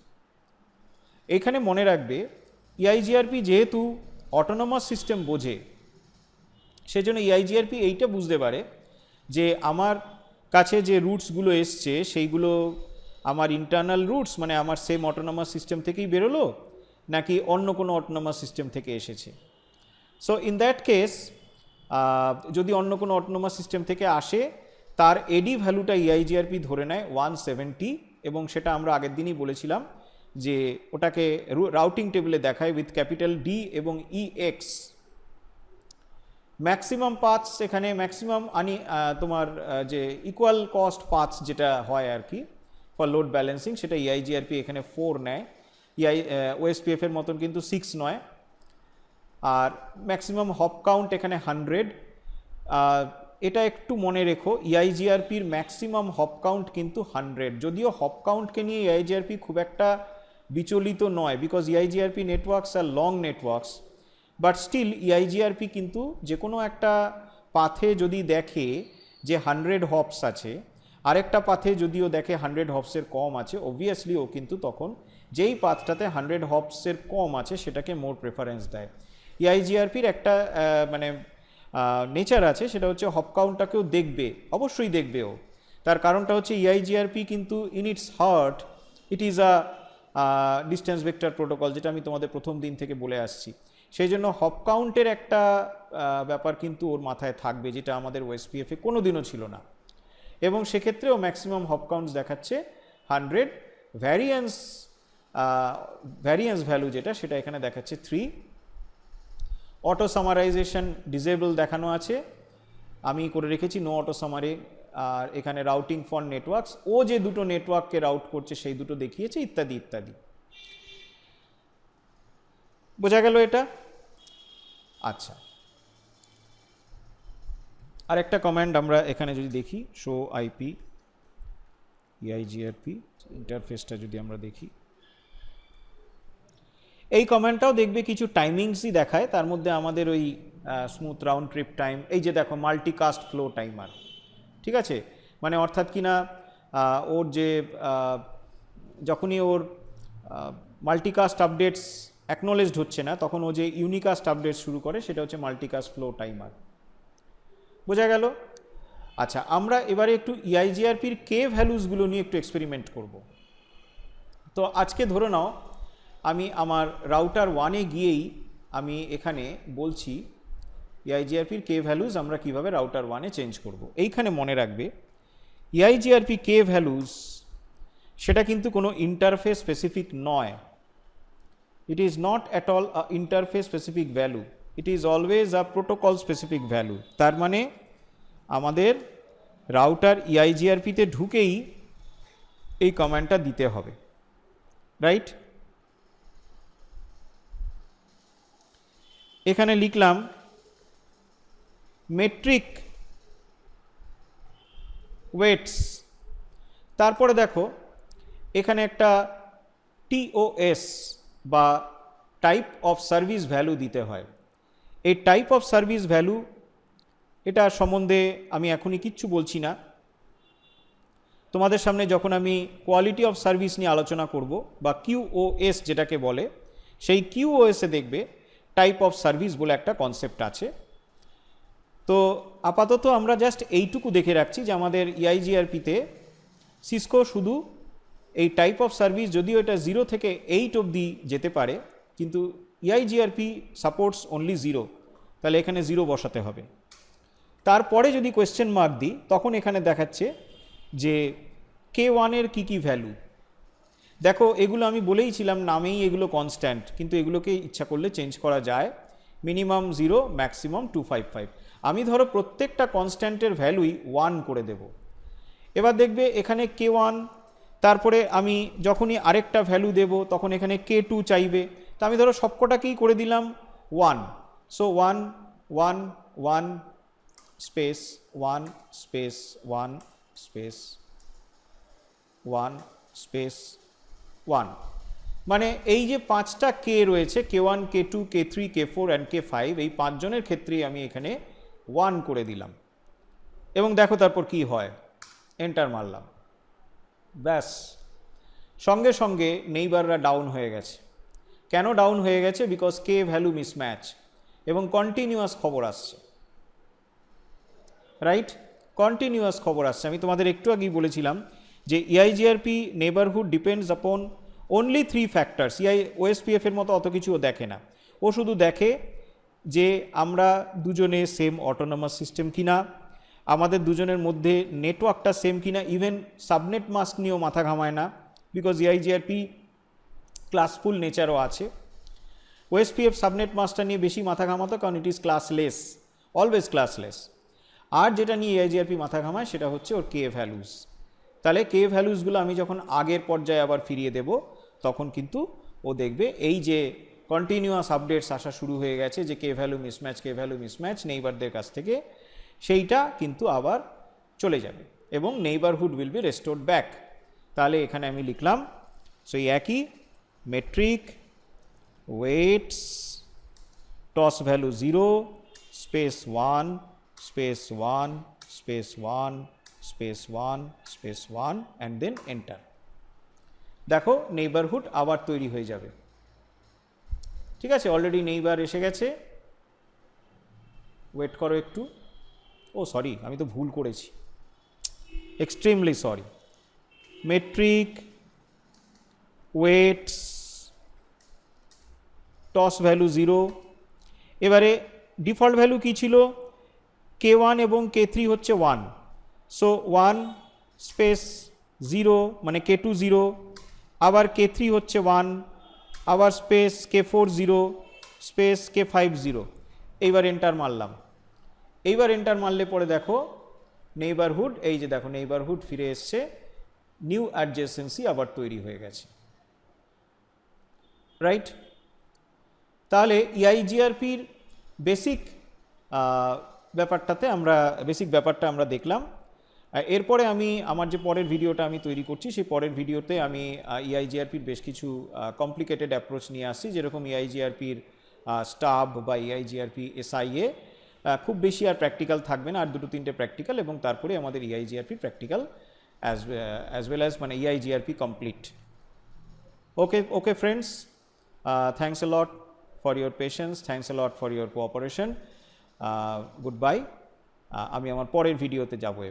Speaker 1: এখানে মনে রাখবে ইআইজিআরপি যেহেতু অটোনোমাস সিস্টেম বোঝে, সেজন্য ইআইজিআরপি এইটা বুঝতে পারে যে আমার কাছে যে রুটসগুলো এসছে সেইগুলো আমার ইন্টারনাল রুটস, মানে আমার সেম অটোনোমাস সিস্টেম থেকেই বেরোলো নাকি অন্য কোনো অটোনোমাস সিস্টেম থেকে এসেছে। সো ইন দ্যাট কেস যদি অন্য কোনো অটোনোমাস সিস্টেম থেকে আসে, তার এডি ভ্যালুটা ইআইজিআরপি ধরে নেয় 170, এবং সেটা আমরা আগের দিনই বলেছিলাম যে ওটাকে রাউটিং টেবিলে দেখায় উইথ ক্যাপিটাল ডি এবং ইএক্স। ম্যাক্সিমাম পাথস এখানে ম্যাক্সিমাম তোমার যে ইকুয়াল কস্ট পাথস যেটা হয় আর কি ফর লোড ব্যালেন্সিং, সেটা ইআইজিআরপি এখানে 4 নেয়। ওএসপিএফ এর মতন কিন্তু 6 নয়। আর ম্যাক্সিমাম হপ কাউন্ট এখানে 100। এটা একটু মনে রেখো, ইআইজিআরপির ম্যাক্সিমাম হপ কাউন্ট কিন্তু 100, যদিও হপ কাউন্টকে নিয়ে ইআইজিআরপি খুব একটা বিচলিত নয়, because EIGRP networks are long networks, but still EIGRP কিন্তু যে কোনো একটা পাথে যদি দেখে যে 100 হপস আছে, আরেকটা পাথে যদিও দেখে 100 হপসের কম আছে, অবভিয়াসলি ও কিন্তু তখন যেই পাথটাতে 100 হপসের কম আছে সেটাকে মোর প্রেফারেন্স দেয়। ইআইজিআরপির একটা মানে নেচার আছে, সেটা হচ্ছে হপ কাউন্টটাকেও দেখবে, অবশ্যই দেখবে ও। তার কারণটা হচ্ছে ইআইজিআরপি কিন্তু in it's heart it is a distance vector protocol, যেটা আমি তোমাদের প্রথম দিন থেকে বলে আসছি। সেই জন্য হপ কাউন্টের একটা ব্যাপার কিন্তু ওর মাথায় থাকবে, যেটা আমাদের ওএসপিএফে কোনো দিনও ছিল না, এবং সেক্ষেত্রেও ম্যাক্সিমাম হপ কাউন্টস দেখাচ্ছে 100। ভ্যারিয়েন্স ভ্যালু যেটা, সেটা এখানে দেখাচ্ছে 3। অটো সামারাইজেশন ডিসেবল দেখানো আছে, আমি করে রেখেছি নো অটো সামারি। আর এখানে রাউটিং ফর নেটওয়ার্কস, ও যে দুটো নেটওয়ার্ককে রাউট করছে সেই দুটো দেখিয়েছে, ইত্যাদি ইত্যাদি। বোঝা গেল এটা? আচ্ছা, আর একটা কমান্ড আমরা এখানে যদি দেখি, শো আইপি ইআইজিআরপি ইন্টারফেসটা যদি আমরা দেখি, এই কমান্ডটাও দেখবে কিছু টাইমিংসই দেখায়। তার মধ্যে আমাদের ওই স্মুথ রাউন্ড ট্রিপ টাইম, এই যে দেখো মাল্টিকাস্ট ফ্লো টাইমার, ঠিক আছে? মানে অর্থাৎ কিনা ওর যে যখনই ওর মাল্টিকাস্ট আপডেটস অ্যাকনোলেজড হচ্ছে না, তখন ও যে ইউনিকাস্ট আপডেট শুরু করে, সেটা হচ্ছে মাল্টিকাস্ট ফ্লো টাইমার। বোঝা গেল? আচ্ছা, আমরা এবারে একটু ইআইজিআরপির কে ভ্যালুসগুলো নিয়ে একটু এক্সপেরিমেন্ট করব। তো আজকে ধরে নাও আমি আমার রাউটার 1-এ গিয়েই আমি এখানে বলছি ইআইজিআরপির কে ভ্যালুস আমরা কিভাবে রাউটার 1-এ চেঞ্জ করব। এইখানে মনে রাখবে ইআইজিআরপি কে ভ্যালুস সেটা কিন্তু কোনো ইন্টারফেস স্পেসিফিক নয়। it is not at all a interface specific value, it is always a protocol specific value. তার মানে আমাদের রাউটার EIGRP তে ঢুকেই এই কমান্ডটা দিতে হবে, রাইট? এখানে লিখলাম মেট্রিক ওয়েটস, তারপরে দেখো এখানে একটা TOS বা টাইপ অফ সার্ভিস ভ্যালু দিতে হয়। এই টাইপ অফ সার্ভিস ভ্যালু এটা সম্বন্ধে আমি এখনই কিচ্ছু বলছি না, তোমাদের সামনে যখন আমি কোয়ালিটি অফ সার্ভিস নিয়ে আলোচনা করব বা QoS যেটাকে বলে, সেই QoS-এ দেখবে টাইপ অফ সার্ভিস বলে একটা কনসেপ্ট আছে। তো আপাতত আমরা জাস্ট এইটুকু দেখে রাখছি যে আমাদের EIGRP-তে সিসকো শুধু এই টাইপ অফ সার্ভিস, যদিও এটা 0 থেকে 8 অবধি যেতে পারে, কিন্তু EIGRP সাপোর্টস অনলি 0, তাহলে এখানে 0 বসাতে হবে। তারপরে যদি কোয়েশ্চেন মার্ক দিই তখন এখানে দেখাচ্ছে যে K1-এর কী কী ভ্যালু। দেখো এগুলো আমি বলেইছিলাম নামেই এগুলো কনস্ট্যান্ট, কিন্তু এগুলোকে ইচ্ছা করলে চেঞ্জ করা যায়। Minimum 0, maximum 255। আমি ধরো প্রত্যেকটা কনস্ট্যান্টের ভ্যালুই 1 করে দেব। এবার দেখবে এখানে K1, তারপরে আমি যখনই আরেকটা ভ্যালু দেব তখন এখানে K2 চাইবে, তো আমি ধরো সবকটাকেই করে দিলাম 1। So 1 1 1 space 1 space 1 space 1 space 1, মানে এই যে 5টা কে রয়েছে K1 K2 K3 K4 and K5, এই 5 জনের ক্ষেত্রেই আমি এখানে 1 করে দিলাম। এবং দেখো তারপর কি হয়, এন্টার মারলাম, ব্যাস সঙ্গে সঙ্গে নেইবাররা ডাউন হয়ে গেছে। কেন ডাউন হয়ে গেছে? বিকজ কে ভ্যালু মিসম্যাচ এবং কন্টিনিউয়াস খবর আসছে, রাইট? কন্টিনিউয়াস খবর আসছে। আমি তোমাদের একটু আগেই বলেছিলাম যে EIGRP neighbourhood depends upon only 3 factors. OSPF এর মতো অত কিছুও দেখে না, ও শুধু দেখে যে আমরা দুজনে সেম অটোনমাস সিস্টেম কিনা, আমাদের দুজনের মধ্যে নেটওয়ার্কটা সেম কিনা, ইভেন সাবনেট মাস্ক নিয়েও মাথা ঘামায় না, বিকজ EIGRP ক্লাসফুল নেচারও আছে। OSPF সাবনেট মাস্কটা নিয়ে বেশি মাথা ঘামাতো কারণ it is classless, always classless. আর যেটা নিয়ে EIGRP মাথা ঘামায় সেটা হচ্ছে ওর কে ভ্যালুস। তাহলে কে ভ্যালুসগুলো আমি যখন আগের পর্যায়ে আবার ফিরিয়ে দেব তখন কিন্তু ও দেখবে এই যে কন্টিনিউয়াস আপডেটস আসা শুরু হয়ে গেছে যে কে ভ্যালু মিসম্যাচ নেইবারদের কাছ থেকে, সেইটা কিন্তু আবার চলে যাবে এবং neighbourhood will be restored back. তাহলে এখানে আমি লিখলাম, সো এই একই metric weights toss value 0 space 1 space 1 space 1 space 1 space 1 and then enter. দেখো নেইবারহুড আবার তৈরি হয়ে যাবে। ঠিক আছে, অলরেডি নেইবার এসে গেছে, ওয়েট করো একটু। ও সরি, আমি তো ভুল করেছি, extremely sorry. Metric weights toss value 0। এবারে ডিফল্ট ভ্যালু কী ছিল? K1 এবং K3 হচ্ছে 1, সো 1 স্পেস 0 মানে K2 0, আবার K3 হচ্ছে 1, আবার স্পেস K4 0 স্পেস K5 0। এইবার এন্টার মারলাম। এইবার এন্টার মারলে পরে দেখো নেইবারহুড, এই যে দেখো নেইবারহুড ফিরে এসছে, নিউ অ্যাডজেসেন্সি আবার তৈরি হয়ে গেছে, রাইট? তাহলে EIGRP-র বেসিক ব্যাপারটা আমরা দেখলাম। এরপরে আমি আমার যে পরের ভিডিওটা আমি তৈরি করছি সেই পরের ভিডিওতে আমি EIGRP-র বেশ কিছু কমপ্লিকেটেড অ্যাপ্রোচ নিয়ে আসছি, যেরকম EIGRP-র স্টাব বা EIGRP SIA খুব বেশি আর প্র্যাকটিক্যাল থাকবে না, আর 2-3টে প্র্যাকটিক্যাল, এবং তারপরে আমাদের EIGRP practical as well as মানে EIGRP complete. Okay friends, thanks a lot for your patience, thanks a lot for your cooperation. Good bye. আমি আমার পরের ভিডিওতে যাবো এবার।